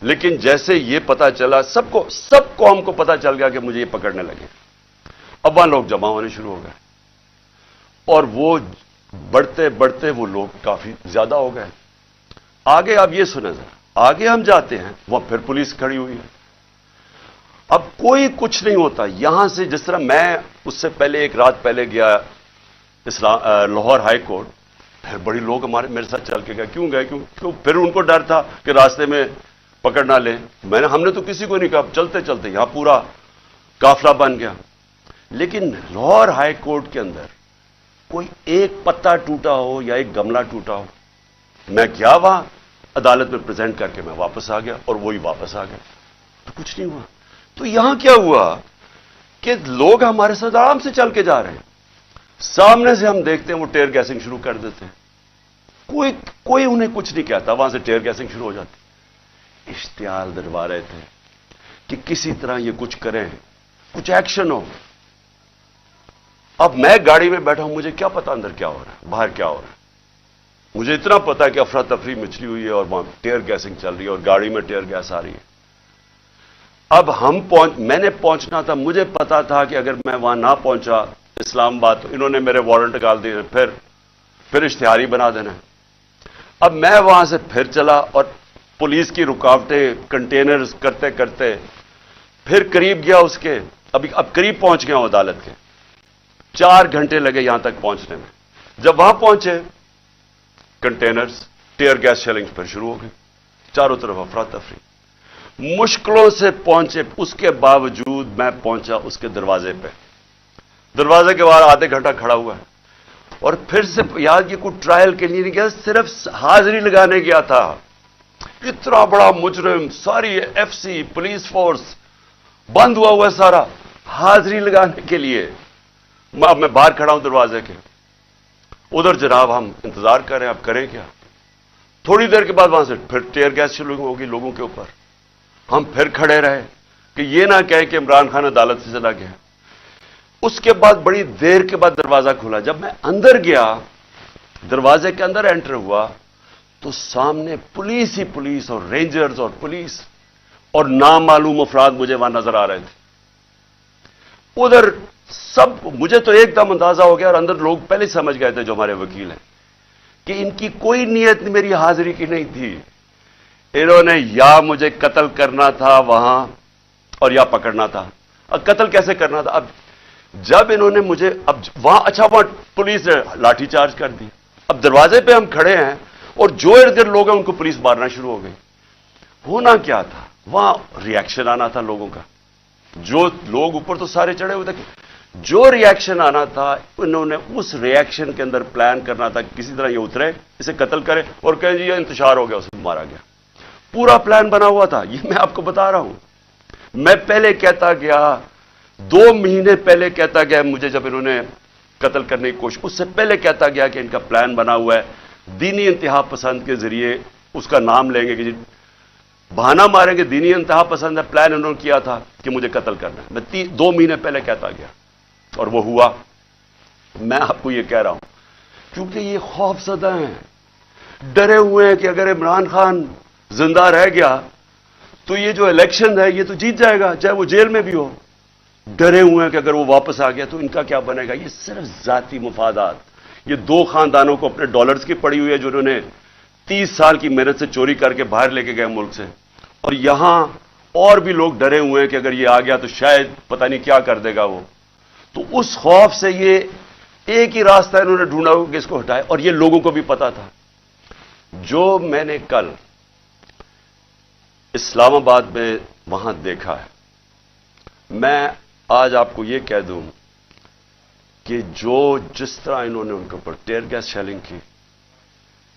لیکن جیسے یہ پتہ چلا, سب قوم کو پتہ چل گیا کہ مجھے یہ پکڑنے لگے. اب وہاں لوگ جمع ہونے شروع ہو گئے, اور وہ بڑھتے بڑھتے وہ لوگ کافی زیادہ ہو گئے. آگے آپ یہ سنیں ذرا, آگے ہم جاتے ہیں, وہاں پھر پولیس کھڑی ہوئی ہے. اب کوئی کچھ نہیں ہوتا. یہاں سے جس طرح میں اس سے پہلے ایک رات پہلے گیا لاہور ہائی کورٹ, پھر بڑی لوگ میرے ساتھ چل کے گئے. کیوں گئے؟ کیوں پھر ان کو ڈر تھا کہ راستے میں پکڑ نہ لیں. ہم نے تو کسی کو نہیں کہا, چلتے چلتے یہاں پورا قافلہ بن گیا. لیکن لاہور ہائی کورٹ کے اندر کوئی ایک پتا ٹوٹا ہو یا ایک گملہ ٹوٹا ہو. میں کیا وہاں عدالت میں پریزنٹ کر کے میں واپس آ گیا اور وہی واپس آ گیا، تو کچھ نہیں ہوا۔ تو یہاں کیا ہوا کہ لوگ ہمارے ساتھ آرام سے چل کے جا رہے ہیں، سامنے سے ہم دیکھتے ہیں وہ ٹیئر گیسنگ شروع کر دیتے ہیں، کوئی انہیں کچھ نہیں کہتا، وہاں سے ٹیئر گیسنگ شروع ہو جاتی۔ اشتعال دلوا رہے تھے کہ کسی طرح یہ کچھ کریں، کچھ ایکشن ہو۔ اب میں گاڑی میں بیٹھا ہوں، مجھے کیا پتا اندر کیا ہو رہا ہے، باہر کیا ہو رہا ہے۔ مجھے اتنا پتا ہے کہ افراتفری مچلی ہوئی ہے اور وہاں ٹیئر گیسنگ چل رہی ہے اور گاڑی میں ٹیئر گیس آ رہی ہے۔ اب میں نے پہنچنا تھا، مجھے پتا تھا کہ اگر میں وہاں نہ پہنچا اسلام آباد تو انہوں نے میرے وارنٹ نکال دیے، پھر اشتہاری بنا دینا۔ اب میں وہاں سے پھر چلا اور پولیس کی رکاوٹیں کنٹینرز کرتے کرتے پھر قریب گیا اس کے، اب قریب پہنچ گیا ہوں عدالت کے، 4 گھنٹے لگے یہاں تک پہنچنے میں۔ جب وہاں پہنچے کنٹینرز ٹیئر گیس شیلنگ پھر شروع ہو گئی، چاروں طرف افراتفری، مشکلوں سے پہنچے۔ اس کے باوجود میں پہنچا اس کے دروازے پہ، دروازے کے باہر آدھے گھنٹہ کھڑا ہوا ہے، اور پھر سے یاد یہ کوئی ٹرائل کے لیے نہیں گیا، صرف حاضری لگانے گیا تھا۔ اتنا بڑا مجرم، ساری ایف سی پولیس فورس بند ہوا ہے سارا، حاضری لگانے کے لیے۔ اب میں باہر کھڑا ہوں دروازے کے، ادھر جناب ہم انتظار کر رہے ہیں، اب کریں کیا؟ تھوڑی دیر کے بعد وہاں سے پھر ٹیئر گیس شروع ہوگی لوگوں کے اوپر۔ ہم پھر کھڑے رہے کہ یہ نہ کہے کہ عمران خان عدالت سے چلا گیا۔ اس کے بعد بڑی دیر کے بعد دروازہ کھلا، جب میں اندر گیا، دروازے کے اندر انٹر ہوا تو سامنے پولیس ہی پولیس اور رینجرز اور پولیس اور نامعلوم افراد مجھے وہاں نظر آ رہے تھے۔ ادھر سب، مجھے تو ایک دم اندازہ ہو گیا اور اندر لوگ پہلے سمجھ گئے تھے جو ہمارے وکیل ہیں کہ ان کی کوئی نیت میری حاضری کی نہیں تھی، انہوں نے یا مجھے قتل کرنا تھا وہاں اور یا پکڑنا تھا۔ اب قتل کیسے کرنا تھا؟ اب جب انہوں نے مجھے وہاں وہاں پولیس نے لاٹھی چارج کر دی۔ اب دروازے پہ ہم کھڑے ہیں اور جو ارد گرد لوگ ہیں ان کو پولیس مارنا شروع ہو گئی۔ ہونا کیا تھا وہاں؟ ری ایکشن آنا تھا لوگوں کا، جو لوگ اوپر تو سارے چڑھے ہوئے تھے، جو ری ایکشن آنا تھا انہوں نے اس ری ایکشن کے اندر پلان کرنا تھا کسی طرح یہ اترے، اسے قتل کرے اور کہیں جی یہ انتشار ہو گیا، اسے مارا گیا۔ پورا پلان بنا ہوا تھا، یہ میں آپ کو بتا رہا ہوں۔ میں پہلے کہتا گیا، 2 مہینے پہلے کہتا گیا مجھے، جب انہوں نے قتل کرنے کی کوشش، اس سے پہلے کہتا گیا کہ ان کا پلان بنا ہوا ہے، دینی انتہا پسند کے ذریعے اس کا نام لیں گے کہ جی بہانہ ماریں گے، دینی انتہا پسند ہے، پلان انہوں نے کیا تھا کہ مجھے قتل کرنا ہے۔ میں 2 مہینے پہلے کہتا گیا اور وہ ہوا۔ میں آپ کو یہ کہہ رہا ہوں کیونکہ یہ خوف زدہ ہیں، ڈرے ہوئے ہیں کہ اگر عمران خان زندہ رہ گیا تو یہ جو الیکشن ہے یہ تو جیت جائے گا، چاہے وہ جیل میں بھی ہو۔ ڈرے ہوئے ہیں کہ اگر وہ واپس آ گیا تو ان کا کیا بنے گا۔ یہ صرف ذاتی مفادات، یہ 2 خاندانوں کو اپنے ڈالرز کی پڑی ہوئی ہے جو انہوں نے 30 سال کی محنت سے چوری کر کے باہر لے کے گئے ملک سے، اور یہاں اور بھی لوگ ڈرے ہوئے ہیں کہ اگر یہ آ گیا تو شاید پتہ نہیں کیا کر دے گا وہ۔ تو اس خوف سے یہ ایک ہی راستہ انہوں نے ڈھونڈا کہ اس کو ہٹائے، اور یہ لوگوں کو بھی پتا تھا۔ جو میں نے کل اسلام آباد میں وہاں دیکھا ہے، میں آج آپ کو یہ کہہ دوں کہ جس طرح انہوں نے ان کے اوپر ٹیئر گیس شیلنگ کی،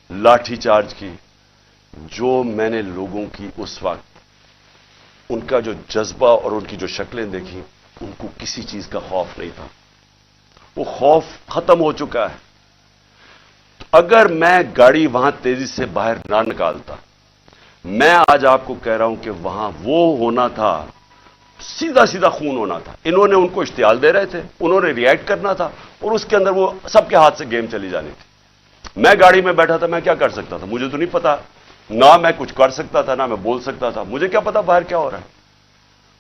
لاٹھی چارج کی، جو میں نے لوگوں کی اس وقت ان کا جو جذبہ اور ان کی جو شکلیں دیکھی، ان کو کسی چیز کا خوف نہیں تھا، وہ خوف ختم ہو چکا ہے۔ اگر میں گاڑی وہاں تیزی سے باہر نہ نکالتا، میں آج آپ کو کہہ رہا ہوں کہ وہاں وہ ہونا تھا، سیدھا سیدھا خون ہونا تھا۔ انہوں نے ان کو اشتعال دے رہے تھے، انہوں نے ری ایکٹ کرنا تھا، اور اس کے اندر وہ سب کے ہاتھ سے گیم چلی جانی تھی۔ میں گاڑی میں بیٹھا تھا، میں کیا کر سکتا تھا؟ مجھے تو نہیں پتا، نہ میں کچھ کر سکتا تھا نہ میں بول سکتا تھا، مجھے کیا پتا باہر کیا ہو رہا ہے۔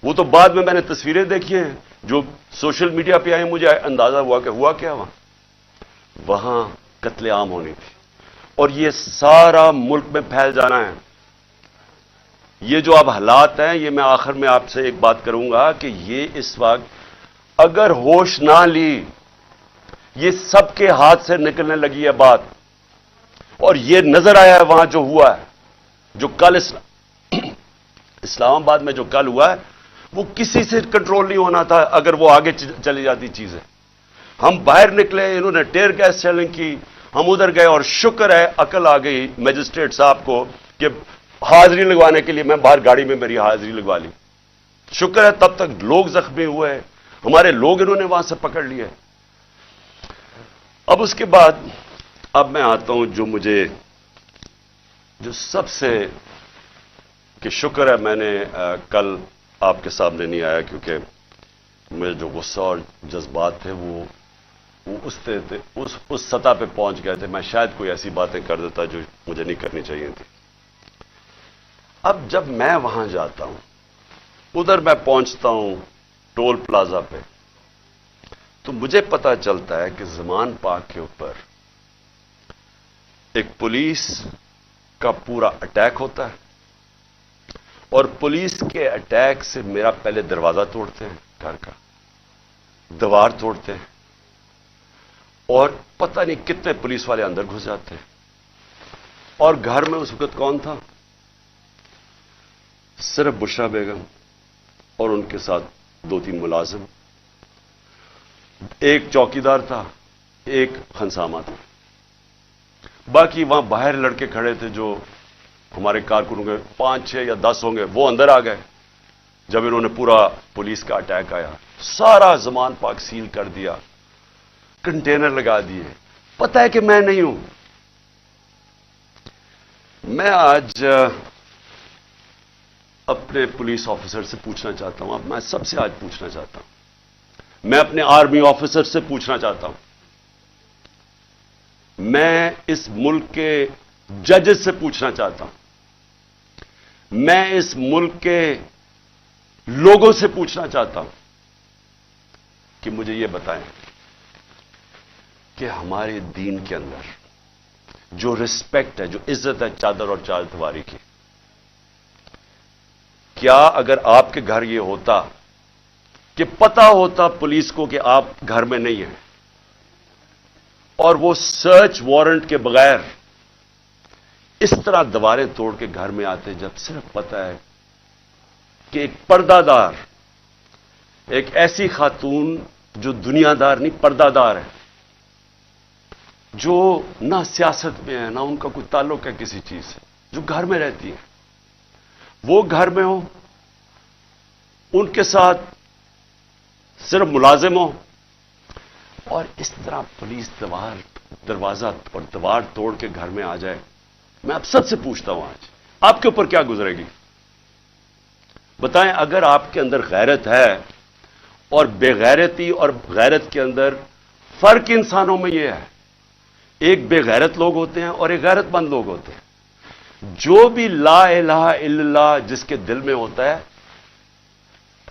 وہ تو بعد میں نے تصویریں دیکھی ہیں جو سوشل میڈیا پہ آئی، مجھے اندازہ ہوا کہ ہوا کیا وہاں قتل عام ہونی تھی، اور یہ سارا ملک میں پھیل جانا ہے۔ یہ جو اب حالات ہیں، یہ میں آخر میں آپ سے ایک بات کروں گا کہ یہ اس وقت اگر ہوش نہ لی، یہ سب کے ہاتھ سے نکلنے لگی ہے بات، اور یہ نظر آیا ہے وہاں جو ہوا ہے، جو کل اسلام آباد میں جو کل ہوا ہے، وہ کسی سے کنٹرول نہیں ہونا تھا اگر وہ آگے چلی جاتی چیزیں۔ ہم باہر نکلے، انہوں نے ٹیئر گیس شیلنگ کی، ہم ادھر گئے، اور شکر ہے عقل آ گئی میجسٹریٹ صاحب کو کہ حاضری لگوانے کے لیے میں باہر گاڑی میں میری حاضری لگوا لی. شکر ہے تب تک لوگ زخمی ہوئے ہیں, ہمارے لوگ انہوں نے وہاں سے پکڑ لیے. اب اس کے بعد اب میں آتا ہوں جو سب سے کہ شکر ہے میں نے کل آپ کے سامنے نہیں آیا, کیونکہ میرے جو غصہ اور جذبات تھے وہ اس سطح پہ پہنچ گئے تھے. میں شاید کوئی ایسی باتیں کر دیتا جو مجھے نہیں کرنی چاہیے تھی. اب جب میں وہاں جاتا ہوں, ادھر میں پہنچتا ہوں ٹول پلازا پہ, تو مجھے پتا چلتا ہے کہ زمان پاک کے اوپر ایک پولیس کا پورا اٹیک ہوتا ہے, اور پولیس کے اٹیک سے میرا پہلے دروازہ توڑتے ہیں, گھر کا دیوار توڑتے ہیں, اور پتہ نہیں کتنے پولیس والے اندر گھس جاتے ہیں. اور گھر میں اس وقت کون تھا؟ صرف بشرا بیگم اور ان کے ساتھ 2-3 ملازم, ایک چوکیدار تھا, ایک خنسامہ تھا. باقی وہاں باہر لڑکے کھڑے تھے جو ہمارے کارکنوں کے 5-6 یا 10 ہوں گے, وہ اندر آ گئے جب انہوں نے پورا پولیس کا اٹیک آیا. سارا زمان پاک سیل کر دیا, کنٹینر لگا دیے. پتہ ہے کہ میں نہیں ہوں. میں آج اپنے پولیس آفیسر سے پوچھنا چاہتا ہوں, اب میں سب سے آج پوچھنا چاہتا ہوں, میں اپنے آرمی آفیسر سے پوچھنا چاہتا ہوں, میں اس ملک کے ججز سے پوچھنا چاہتا ہوں, میں اس ملک کے لوگوں سے پوچھنا چاہتا ہوں کہ مجھے یہ بتائیں کہ ہمارے دین کے اندر جو رسپیکٹ ہے, جو عزت ہے چادر اور چار دیواری کی, کیا اگر آپ کے گھر یہ ہوتا کہ پتا ہوتا پولیس کو کہ آپ گھر میں نہیں ہیں, اور وہ سرچ وارنٹ کے بغیر اس طرح دیواریں توڑ کے گھر میں آتے, جب صرف پتا ہے کہ ایک پردہ دار, ایک ایسی خاتون جو دنیا دار نہیں پردہ دار ہے, جو نہ سیاست میں ہے نہ ان کا کوئی تعلق ہے کسی چیز سے, جو گھر میں رہتی ہے, وہ گھر میں ہو, ان کے ساتھ صرف ملازم ہو, اور اس طرح پولیس دروازہ اور دیوار توڑ کے گھر میں آ جائے. میں اب سب سے پوچھتا ہوں آج آپ کے اوپر کیا گزرے گی؟ بتائیں. اگر آپ کے اندر غیرت ہے, اور بے غیرتی اور غیرت کے اندر فرق انسانوں میں یہ ہے, ایک بے غیرت لوگ ہوتے ہیں اور ایک غیرت مند لوگ ہوتے ہیں. جو بھی لا الہ الا اللہ جس کے دل میں ہوتا ہے,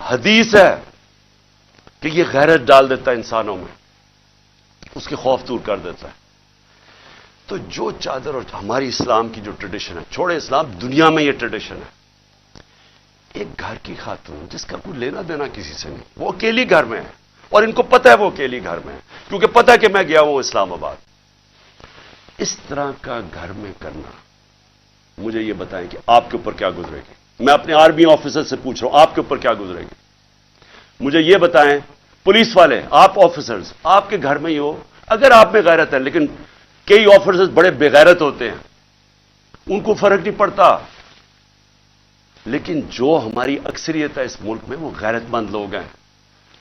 حدیث ہے کہ یہ غیرت ڈال دیتا ہے انسانوں میں, اس کے خوف دور کر دیتا ہے. تو جو چادر اور ہماری اسلام کی جو ٹریڈیشن ہے, چھوڑے اسلام, دنیا میں یہ ٹریڈیشن ہے, ایک گھر کی خاتون جس کا کوئی لینا دینا کسی سے نہیں, وہ اکیلی گھر میں ہے, اور ان کو پتہ ہے وہ اکیلی گھر میں ہے, کیونکہ پتہ ہے کہ میں گیا ہوں اسلام آباد. اس طرح کا گھر میں کرنا, مجھے یہ بتائیں کہ آپ کے اوپر کیا گزرے گی؟ میں اپنے آرمی آفیسر سے پوچھ رہا ہوں, آپ کے اوپر کیا گزرے گی؟ مجھے یہ بتائیں. پولیس والے, آپ آفیسرز, آپ کے گھر میں ہی ہو, اگر آپ میں غیرت ہے, لیکن کئی آفیسرز بڑے بے غیرت ہوتے ہیں, ان کو فرق نہیں پڑتا. لیکن جو ہماری اکثریت ہے اس ملک میں, وہ غیرت مند لوگ ہیں,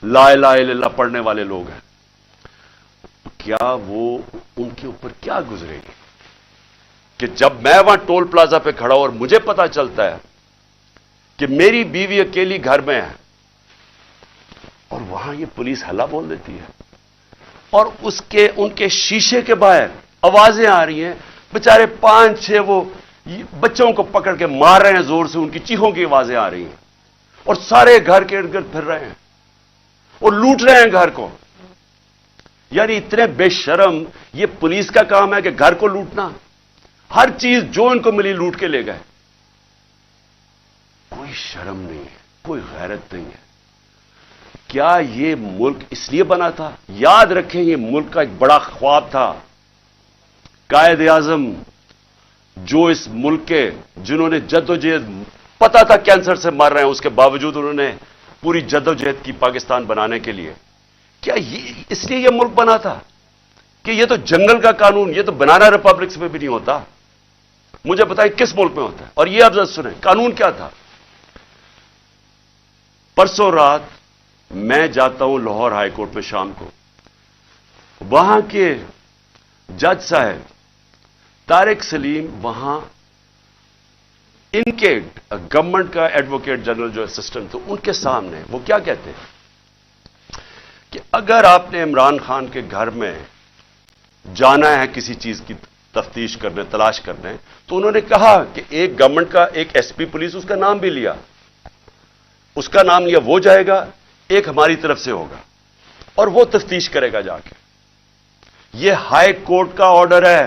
لا الہ الا اللہ پڑھنے والے لوگ ہیں. کیا وہ ان کے اوپر کیا گزرے گی کہ جب میں وہاں ٹول پلازا پہ کھڑا ہوں اور مجھے پتا چلتا ہے کہ میری بیوی اکیلی گھر میں ہے, اور وہاں یہ پولیس ہلا بول دیتی ہے, اور ان کے شیشے کے باہر آوازیں آ رہی ہیں, بےچارے 5-6 وہ بچوں کو پکڑ کے مار رہے ہیں زور سے, ان کی چیخوں کی آوازیں آ رہی ہیں, اور سارے گھر کے ارد گرد پھر رہے ہیں اور لوٹ رہے ہیں گھر کو. یعنی اتنے بے شرم, یہ پولیس کا کام ہے کہ گھر کو لوٹنا, ہر چیز جو ان کو ملی لوٹ کے لے گئے. کوئی شرم نہیں ہے, کوئی غیرت نہیں ہے. کیا یہ ملک اس لیے بنا تھا؟ یاد رکھیں, یہ ملک کا ایک بڑا خواب تھا. قائد اعظم جو اس ملک کے, جنہوں نے جدوجہد, پتا تھا کینسر سے مر رہے ہیں, اس کے باوجود انہوں نے پوری جدوجہد کی پاکستان بنانے کے لیے. کیا اس لیے یہ ملک بنا تھا کہ یہ تو جنگل کا قانون, یہ تو بنانا ریپبلکس میں بھی نہیں ہوتا. مجھے بتائیں کس ملک میں ہوتا ہے؟ اور یہ آپ ذرا سنیں قانون کیا تھا. پرسوں رات میں جاتا ہوں لاہور ہائی کورٹ میں شام کو. وہاں کے جج صاحب طارق سلیم وہاں ان کے گورنمنٹ کا ایڈوکیٹ جنرل جو اسسٹنٹ تھے ان کے سامنے وہ کیا کہتے ہیں کہ اگر آپ نے عمران خان کے گھر میں جانا ہے کسی چیز کی تفتیش کرنے تلاش کرنے تو انہوں نے کہا کہ ایک گورنمنٹ کا ایک ایس پی پولیس اس کا نام بھی لیا, اس کا نام لیا, وہ جائے گا, ایک ہماری طرف سے ہوگا اور وہ تفتیش کرے گا جا کے. یہ ہائی کورٹ کا آرڈر ہے.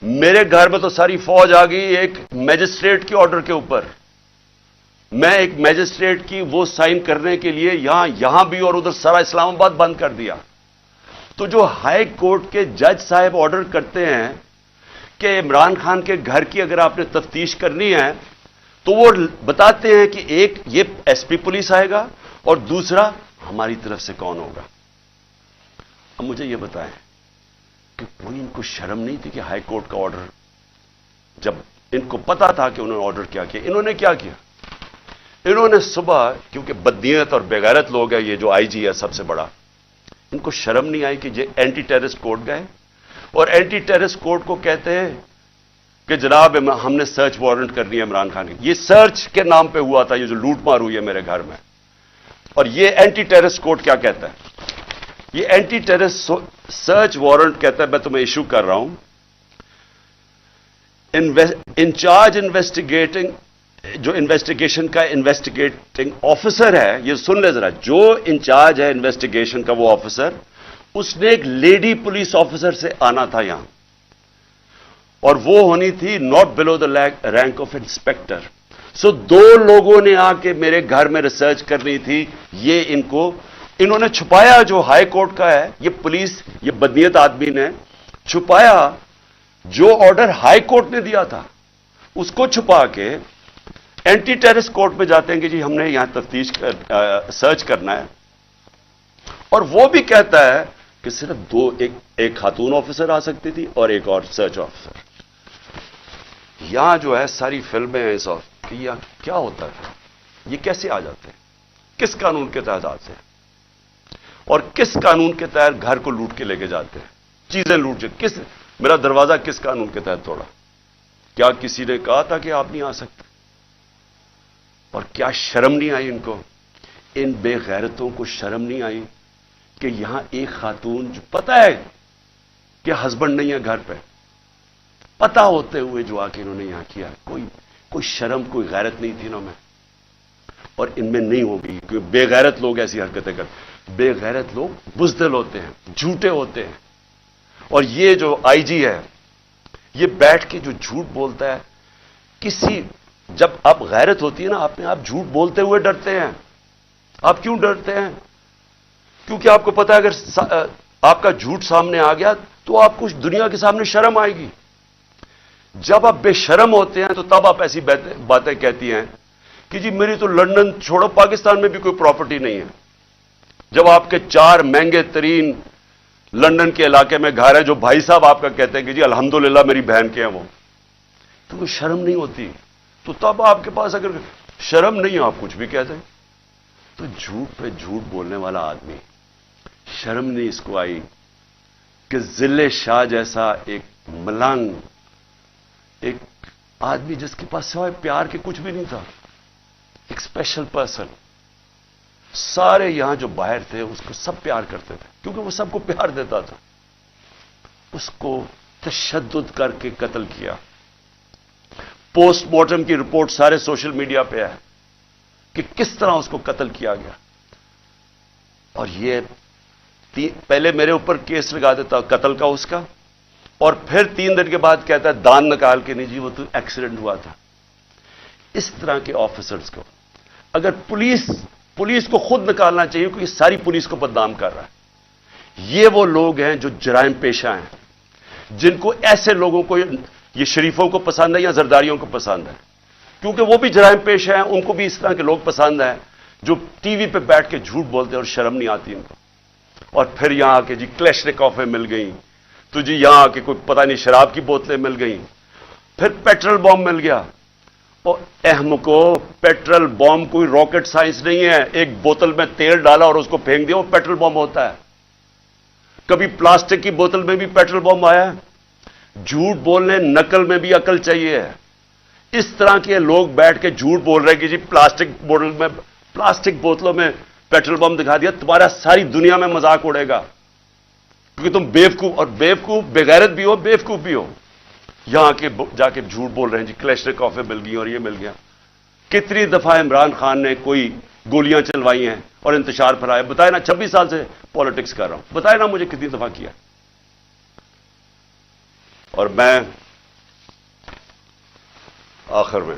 میرے گھر میں تو ساری فوج آ گئی ایک میجسٹریٹ کے آرڈر کے اوپر. میں ایک میجسٹریٹ کی وہ سائن کرنے کے لیے یہاں بھی اور ادھر سارا اسلام آباد بند کر دیا. تو جو ہائی کورٹ کے جج صاحب آرڈر کرتے ہیں کہ عمران خان کے گھر کی اگر آپ نے تفتیش کرنی ہے تو وہ بتاتے ہیں کہ ایک یہ ایس پی پولیس آئے گا اور دوسرا ہماری طرف سے کون ہوگا. اب مجھے یہ بتائیں کہ کوئی ان کو شرم نہیں تھی کہ ہائی کورٹ کا آرڈر, جب ان کو پتا تھا کہ انہوں نے آرڈر کیا کیا, انہوں نے کیا کیا؟ انہوں نے صبح, کیونکہ بدنیت اور بےغیرت لوگ ہیں یہ جو آئی جی ہے سب سے بڑا, ان کو شرم نہیں آئی کہ یہ اینٹی ٹیررسٹ کورٹ گئے اور اینٹی ٹیررسٹ کورٹ کو کہتے ہیں کہ جناب ہم نے سرچ وارنٹ کرنی ہے عمران خان کی. یہ سرچ کے نام پہ ہوا تھا, یہ جو لوٹ مار ہوئی ہے میرے گھر میں. اور یہ اینٹی ٹیررسٹ کورٹ کیا کہتا ہے؟ یہ اینٹی ٹیررسٹ سرچ وارنٹ کہتا ہے میں تمہیں ایشو کر رہا ہوں. انچارج انویسٹیگیٹنگ, جو انویسٹیگیشن کا انویسٹیگیٹنگ آفیسر ہے, یہ سن لے ذرا, جو انچارج ہے انویسٹیگیشن کا وہ آفیسر, اس نے ایک لیڈی پولیس آفیسر سے آنا تھا یہاں اور وہ ہونی تھی not below the rank of inspector. سو دو لوگوں نے آ کے میرے گھر میں ریسرچ کرنی تھی. یہ انہوں نے چھپایا جو ہائی کورٹ کا ہے, یہ پولیس, یہ بدنیت آدمی نے چھپایا جو آرڈر ہائی کورٹ نے دیا تھا, اس کو چھپا کے اینٹی ٹیررسٹ کورٹ میں جاتے ہیں کہ جی ہم نے یہاں تفتیش سرچ کرنا ہے. اور وہ بھی کہتا ہے کہ صرف ایک خاتون آفیسر آ سکتی تھی اور ایک اور سرچ آفیسر. یہاں جو ہے ساری فلمیں ہیں کہ یہ کیا ہوتا ہے, یہ کیسے آ جاتے ہیں, کس قانون کے تحت آتے ہیں اور کس قانون کے تحت گھر کو لوٹ کے لے کے جاتے ہیں, چیزیں لوٹ کے. میرا دروازہ کس قانون کے تحت توڑا؟ کیا کسی نے کہا تھا کہ آپ نہیں آ سکتے؟ اور کیا شرم نہیں آئی ان کو, ان بے غیرتوں کو شرم نہیں آئی کہ یہاں ایک خاتون جو پتہ ہے کہ ہسبینڈ نہیں ہے گھر پہ, پتا ہوتے ہوئے جو آ کے انہوں نے یہاں کیا, کوئی شرم کوئی غیرت نہیں تھی انہوں میں, اور ان میں نہیں ہوگی کیونکہ بے غیرت لوگ ایسی حرکتیں کرتے. بے غیرت لوگ بزدل ہوتے ہیں, جھوٹے ہوتے ہیں. اور یہ جو آئی جی ہے یہ بیٹھ کے جو جھوٹ بولتا ہے, جب آپ غیرت ہوتی ہے نا آپ جھوٹ بولتے ہوئے ڈرتے ہیں. آپ کیوں ڈرتے ہیں؟ کیونکہ آپ کو پتا ہے اگر آپ کا جھوٹ سامنے آ گیا تو آپ کو دنیا کے سامنے شرم آئے گی. جب آپ بے شرم ہوتے ہیں تو تب آپ ایسی باتیں کہتی ہیں کہ جی میری تو لندن چھوڑو پاکستان میں بھی کوئی پراپرٹی نہیں ہے. جب آپ کے 4 مہنگے ترین لندن کے علاقے میں گھر ہے جو بھائی صاحب آپ کا کہتے ہیں کہ جی الحمدللہ میری بہن کے ہیں وہ, تو کوئی شرم نہیں ہوتی. تو تب آپ کے پاس اگر شرم نہیں آپ کچھ بھی کہتے ہیں. تو جھوٹ پہ جھوٹ بولنے والا آدمی شرم نہیں اس کو آئی کہ ذل شاہ جیسا ایک ملنگ, ایک آدمی جس کے پاس سوائے پیار کے کچھ بھی نہیں تھا, ایک اسپیشل پرسن, سارے یہاں جو باہر تھے اس کو سب پیار کرتے تھے کیونکہ وہ سب کو پیار دیتا تھا. اس کو تشدد کر کے قتل کیا. پوسٹ مارٹم کی رپورٹ سارے سوشل میڈیا پہ ہے کہ کس طرح اس کو قتل کیا گیا. اور یہ پہلے میرے اوپر کیس لگا دیتا قتل کا اس کا, اور پھر 3 دن کے بعد کہتا ہے دان نکال کے نہیں جی وہ تو ایکسیڈنٹ ہوا تھا. اس طرح کے آفیسرز کو اگر پولیس کو خود نکالنا چاہیے کیونکہ ساری پولیس کو بدنام کر رہا ہے. یہ وہ لوگ ہیں جو جرائم پیشہ ہیں, جن کو ایسے لوگوں کو یہ شریفوں کو پسند ہے یا زرداریوں کو پسند ہے, کیونکہ وہ بھی جرائم پیشہ ہیں, ان کو بھی اس طرح کے لوگ پسند ہیں جو ٹی وی پہ بیٹھ کے جھوٹ بولتے ہیں اور شرم نہیں آتی ان کو. اور پھر یہاں آ کے جی کلیشنکوفیں مل گئیں, تو جی یہاں آ کے کوئی پتہ نہیں شراب کی بوتلیں مل گئیں, پھر پیٹرول بم مل گیا. اور احمقو، پیٹرول بم کوئی راکٹ سائنس نہیں ہے. ایک بوتل میں تیل ڈالا اور اس کو پھینک دیا، وہ پیٹرول بم ہوتا ہے. کبھی پلاسٹک کی بوتل میں بھی پیٹرول بم آیا ہے. جھوٹ بولنے نقل میں بھی عقل چاہیے. اس طرح کے لوگ بیٹھ کے جھوٹ بول رہے ہیں کہ جی پلاسٹک بوتلوں میں پیٹرول بم دکھا دیا. تمہارا ساری دنیا میں مذاق اڑے گا، کیونکہ تم بیوقوف، اور بیوقوف بغیرت بھی ہو، بیوقوف بھی ہو. یہاں کے جا کے جھوٹ بول رہے ہیں جی کلیشنکوفیں مل گئی اور یہ مل گیا. کتنی دفعہ عمران خان نے کوئی گولیاں چلوائی ہیں اور انتشار پھیلایا؟ بتائے نا. 26 سال سے پالیٹکس کر رہا ہوں، بتائے نا مجھے کتنی دفعہ کیا. اور میں آخر میں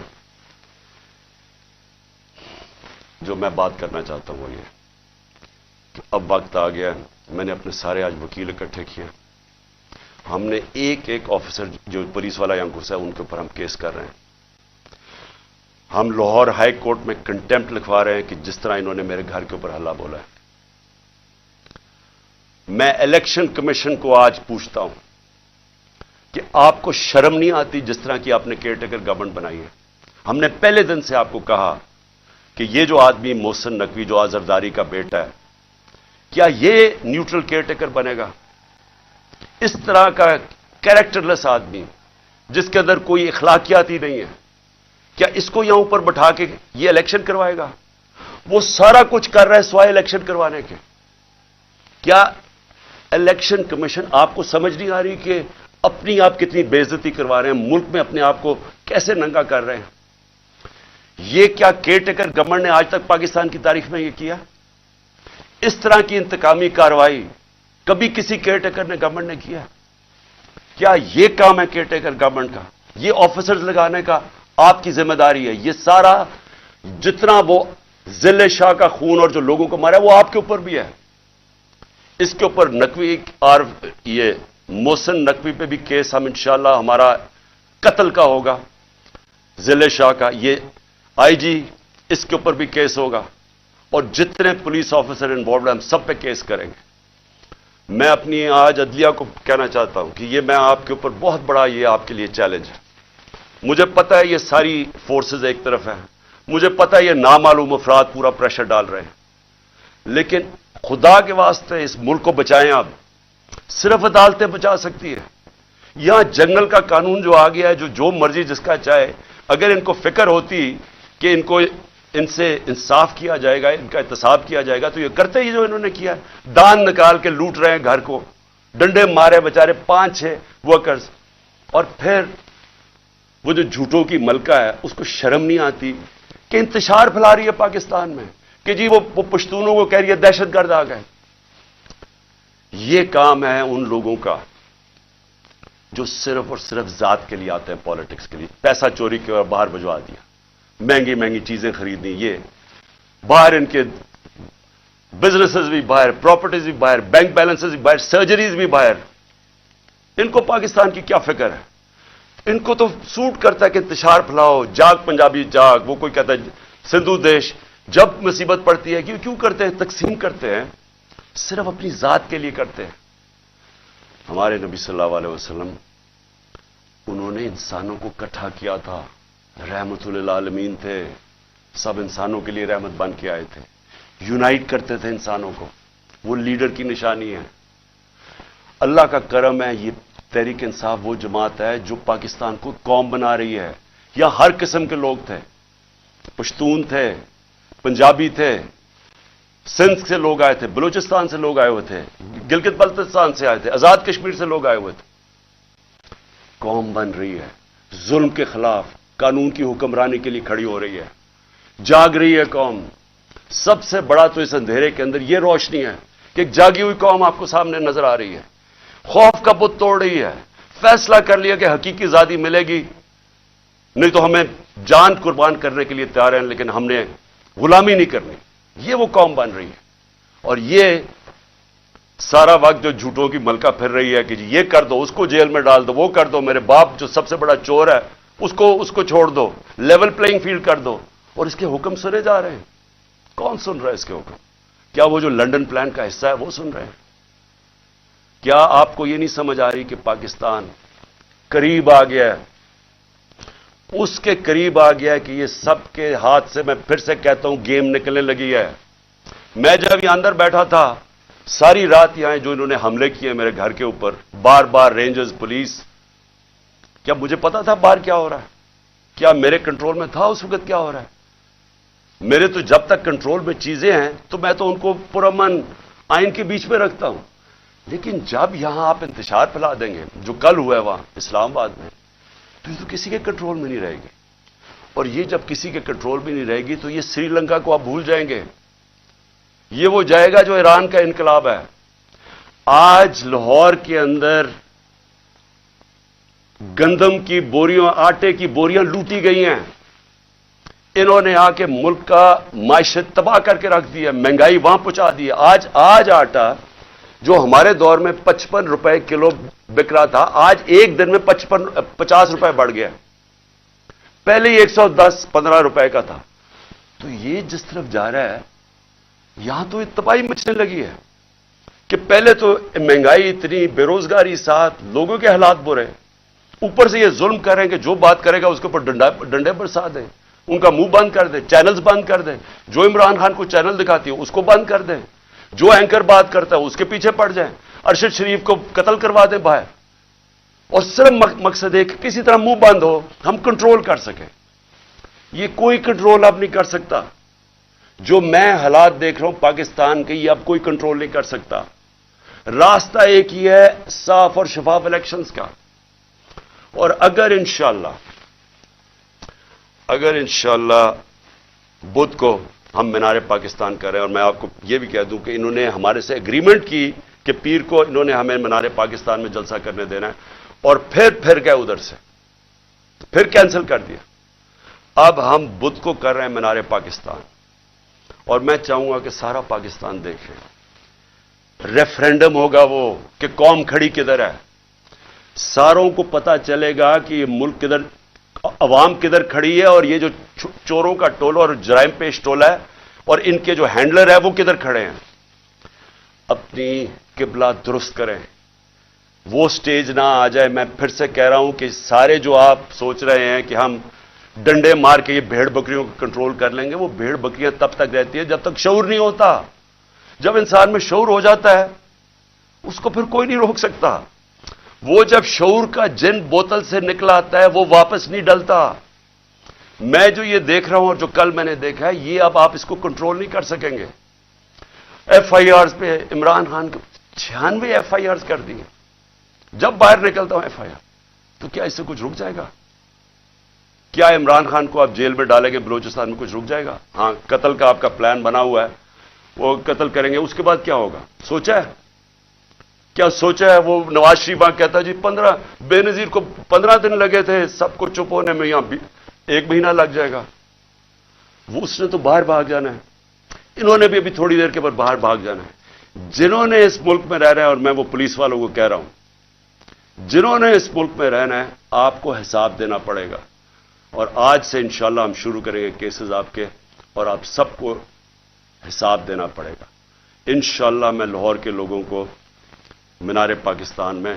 جو میں بات کرنا چاہتا ہوں وہ یہ کہ اب وقت آ گیا. میں نے اپنے سارے آج وکیل اکٹھے کیے. ہم نے ایک ایک آفیسر جو پولیس والا یہاں گھسا ہے ان کے اوپر ہم کیس کر رہے ہیں. ہم لاہور ہائی کورٹ میں کنٹیمپٹ لکھوا رہے ہیں کہ جس طرح انہوں نے میرے گھر کے اوپر ہلہ بولا ہے. میں الیکشن کمیشن کو آج پوچھتا ہوں کہ آپ کو شرم نہیں آتی جس طرح کی آپ نے کیئر ٹیکر گورنمنٹ بنائی ہے؟ ہم نے پہلے دن سے آپ کو کہا کہ یہ جو آدمی محسن نقوی جو آزرداری کا بیٹا ہے، کیا یہ نیوٹرل کیئر ٹیکر بنے گا؟ اس طرح کا کیریکٹر لیس آدمی جس کے اندر کوئی اخلاقیات ہی نہیں ہے، کیا اس کو یہاں اوپر بٹھا کے یہ الیکشن کروائے گا؟ وہ سارا کچھ کر رہا ہے سوائے الیکشن کروانے کے. کیا الیکشن کمیشن آپ کو سمجھ نہیں آ رہی کہ اپنی آپ کتنی بے عزتی کروا رہے ہیں، ملک میں اپنے آپ کو کیسے ننگا کر رہے ہیں؟ یہ کیا کیئر ٹیکر گورنمنٹ نے آج تک پاکستان کی تاریخ میں یہ کیا؟ اس طرح کی انتقامی کارروائی کبھی کسی کیئر ٹیکر نے گورنمنٹ نے کیا؟ کیا یہ کام ہے کیئر ٹیکر گورنمنٹ کا؟ یہ آفیسرز لگانے کا آپ کی ذمہ داری ہے. یہ سارا جتنا وہ ضلع شاہ کا خون اور جو لوگوں کو مارا وہ آپ کے اوپر بھی ہے. اس کے اوپر نقوی اور یہ محسن نقوی پہ بھی کیس ہم انشاءاللہ ہمارا قتل کا ہوگا، ضلع شاہ کا. یہ آئی جی اس کے اوپر بھی کیس ہوگا، اور جتنے پولیس آفیسر انوالوڈ ہیں ہم سب پہ کیس کریں گے. میں اپنی آج عدلیہ کو کہنا چاہتا ہوں کہ یہ میں آپ کے اوپر بہت بڑا یہ آپ کے لیے چیلنج ہے. مجھے پتا ہے یہ ساری فورسز ایک طرف ہیں، مجھے پتا ہے یہ نامعلوم افراد پورا پریشر ڈال رہے ہیں، لیکن خدا کے واسطے اس ملک کو بچائیں. آپ صرف عدالتیں بچا سکتی ہے. یہاں جنگل کا قانون جو آ گیا ہے، جو مرضی جس کا چاہے، اگر ان کو فکر ہوتی کہ ان سے انصاف کیا جائے گا، ان کا احتساب کیا جائے گا، تو یہ کرتے ہی جو انہوں نے کیا. دان نکال کے لوٹ رہے ہیں گھر کو، ڈنڈے مارے بیچارے 5-6 ورکرز. اور پھر وہ جو جھوٹوں کی ملکہ ہے اس کو شرم نہیں آتی کہ انتشار پھیلا رہی ہے پاکستان میں کہ جی وہ پشتونوں کو کہہ رہی ہے دہشت گرد آ گئے. یہ کام ہے ان لوگوں کا جو صرف اور صرف ذات کے لیے آتے ہیں، پالیٹکس کے لیے. پیسہ چوری کے اور باہر بھجوا دیا، مہنگی مہنگی چیزیں خریدنی، یہ باہر ان کے بزنسز بھی باہر، پراپرٹیز بھی باہر، بینک بیلنسز بھی باہر، سرجریز بھی باہر. ان کو پاکستان کی کیا فکر ہے؟ ان کو تو سوٹ کرتا ہے کہ انتشار پھیلاؤ، جاگ پنجابی جاگ. وہ کوئی کہتا ہے سندھو دیش. جب مصیبت پڑتی ہے کیوں کرتے ہیں؟ تقسیم کرتے ہیں، صرف اپنی ذات کے لیے کرتے ہیں. ہمارے نبی صلی اللہ علیہ وسلم انہوں نے انسانوں کو اکٹھا کیا تھا، رحمت للعالمین تھے، سب انسانوں کے لیے رحمت بن کے آئے تھے، یونائٹ کرتے تھے انسانوں کو. وہ لیڈر کی نشانی ہے. اللہ کا کرم ہے، یہ تحریک انصاف وہ جماعت ہے جو پاکستان کو قوم بنا رہی ہے. یہاں ہر قسم کے لوگ تھے، پشتون تھے، پنجابی تھے، سندھ سے لوگ آئے تھے، بلوچستان سے لوگ آئے ہوئے تھے، گلگت بلتستان سے آئے تھے، آزاد کشمیر سے لوگ آئے ہوئے تھے. قوم بن رہی ہے، ظلم کے خلاف قانون کی حکمرانی کے لیے کھڑی ہو رہی ہے، جاگ رہی ہے قوم. سب سے بڑا تو اس اندھیرے کے اندر یہ روشنی ہے کہ ایک جاگی ہوئی قوم آپ کو سامنے نظر آ رہی ہے، خوف کا بت توڑ رہی ہے، فیصلہ کر لیا کہ حقیقی آزادی ملے گی، نہیں تو ہمیں جان قربان کرنے کے لیے تیار ہیں، لیکن ہم نے غلامی نہیں کرنی. یہ وہ قوم بن رہی ہے. اور یہ سارا وقت جو جھوٹوں کی ملکہ پھر رہی ہے کہ جی یہ کر دو، اس کو جیل میں ڈال دو، وہ کر دو، میرے باپ جو سب سے بڑا چور ہے اس کو چھوڑ دو، لیول پلئنگ فیلڈ کر دو. اور اس کے حکم سنے جا رہے ہیں. کون سن رہا ہے اس کے حکم؟ کیا وہ جو لنڈن پلان کا حصہ ہے وہ سن رہے ہیں؟ کیا آپ کو یہ نہیں سمجھ آ رہی کہ پاکستان قریب آ گیا ہے اس کے قریب آ گیا کہ یہ سب کے ہاتھ سے، میں پھر سے کہتا ہوں، گیم نکلنے لگی ہے۔ میں جب یہاں اندر بیٹھا تھا، ساری رات یہاں جو انہوں نے حملے کیے میرے گھر کے اوپر، بار بار رینجرز، پولیس، کیا مجھے پتا تھا باہر کیا ہو رہا ہے؟ کیا میرے کنٹرول میں تھا اس وقت کیا ہو رہا ہے؟ میرے تو جب تک کنٹرول میں چیزیں ہیں تو میں تو ان کو پرامن آئین کے بیچ میں رکھتا ہوں، لیکن جب یہاں آپ انتشار پھیلا دیں گے، جو کل ہوا ہے وہاں اسلام آباد میں، تو یہ تو کسی کے کنٹرول میں نہیں رہے گی، اور یہ جب کسی کے کنٹرول میں نہیں رہے گی تو یہ سری لنکا کو آپ بھول جائیں گے، یہ وہ جائے گا جو ایران کا انقلاب ہے۔ آج لاہور کے اندر گندم کی بوریاں، آٹے کی بوریاں لوٹی گئی ہیں، انہوں نے آ کے ملک کا معیشت تباہ کر کے رکھ دی ہے، مہنگائی وہاں پہنچا دی ہے۔ آج آٹا جو ہمارے دور میں 55 روپے کلو بک رہا تھا، آج ایک دن میں 50 روپے بڑھ گیا، پہلے ہی 110-15 روپے کا تھا۔ تو یہ جس طرف جا رہا ہے، یہاں تو تباہی مچنے لگی ہے کہ پہلے تو مہنگائی اتنی، بے روزگاری ساتھ، لوگوں کے حالات برے، اوپر سے یہ ظلم کریں کہ جو بات کرے گا اس کے اوپر ڈنڈے برسا دیں، ان کا منہ بند کر دیں، چینلز بند کر دیں، جو عمران خان کو چینل دکھاتی ہے اس کو بند کر دیں، جو اینکر بات کرتا ہے اس کے پیچھے پڑ جائیں، ارشد شریف کو قتل کروا دیں باہر، اور صرف مقصد ہے کہ کسی طرح منہ بند ہو، ہم کنٹرول کر سکیں۔ یہ کوئی کنٹرول اب نہیں کر سکتا۔ جو میں حالات دیکھ رہا ہوں پاکستان کے، یہ اب کوئی کنٹرول نہیں کر سکتا۔ راستہ ایک ہی ہے، صاف اور شفاف الیکشنز کا، اور اگر انشاءاللہ بدھ کو ہم مینار پاکستان کر رہے ہیں، اور میں آپ کو یہ بھی کہہ دوں کہ انہوں نے ہمارے سے اگریمنٹ کی کہ پیر کو انہوں نے ہمیں مینار پاکستان میں جلسہ کرنے دینا ہے، اور پھر گئے ادھر سے، پھر کینسل کر دیا۔ اب ہم بدھ کو کر رہے ہیں مینار پاکستان، اور میں چاہوں گا کہ سارا پاکستان دیکھے، ریفرینڈم ہوگا وہ کہ قوم کھڑی کدھر ہے، ساروں کو پتا چلے گا کہ یہ ملک کدھر، عوام کدھر کھڑی ہے، اور یہ جو چوروں کا ٹولہ اور جرائم پیش ٹولہ ہے اور ان کے جو ہینڈلر ہے وہ کدھر کھڑے ہیں۔ اپنی قبلہ درست کریں، وہ سٹیج نہ آ جائے۔ میں پھر سے کہہ رہا ہوں کہ سارے جو آپ سوچ رہے ہیں کہ ہم ڈنڈے مار کے یہ بھیڑ بکریوں کو کنٹرول کر لیں گے، وہ بھیڑ بکریاں تب تک رہتی ہے جب تک شعور نہیں ہوتا۔ جب انسان میں شعور ہو جاتا ہے اس کو پھر کوئی نہیں روک سکتا۔ وہ جب شعور کا جن بوتل سے نکلا آتا ہے وہ واپس نہیں ڈلتا۔ میں جو یہ دیکھ رہا ہوں اور جو کل میں نے دیکھا ہے، یہ اب آپ اس کو کنٹرول نہیں کر سکیں گے۔ ایف آئی آرز پہ عمران خان کو 96 ایف آئی آرز کر دی ہیں۔ جب باہر نکلتا ہوں ایف آئی آر، تو کیا اس سے کچھ رک جائے گا؟ کیا عمران خان کو آپ جیل میں ڈالیں گے بلوچستان میں کچھ رک جائے گا؟ ہاں، قتل کا آپ کا پلان بنا ہوا ہے، وہ قتل کریں گے، اس کے بعد کیا ہوگا؟ سوچا ہے؟ کیا سوچا ہے؟ وہ نواز شریف کہتا ہے جی 15 بے نظیر کو 15 دن لگے تھے سب کو چپ ہونے میں، یہاں 1 مہینہ لگ جائے گا۔ وہ اس نے تو باہر بھاگ جانا ہے، انہوں نے بھی ابھی تھوڑی دیر کے بعد باہر بھاگ جانا ہے۔ جنہوں نے اس ملک میں رہ رہا ہے، اور میں وہ پولیس والوں کو کہہ رہا ہوں، جنہوں نے اس ملک میں رہنا ہے، آپ کو حساب دینا پڑے گا، اور آج سے انشاءاللہ ہم شروع کریں گے کیسز آپ کے، اور آپ سب کو حساب دینا پڑے گا۔ انشاءاللہ میں لاہور کے لوگوں کو مینار پاکستان میں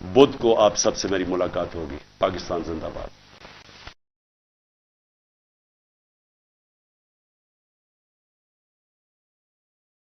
بدھ کو آپ سب سے میری ملاقات ہوگی۔ پاکستان زندہ باد۔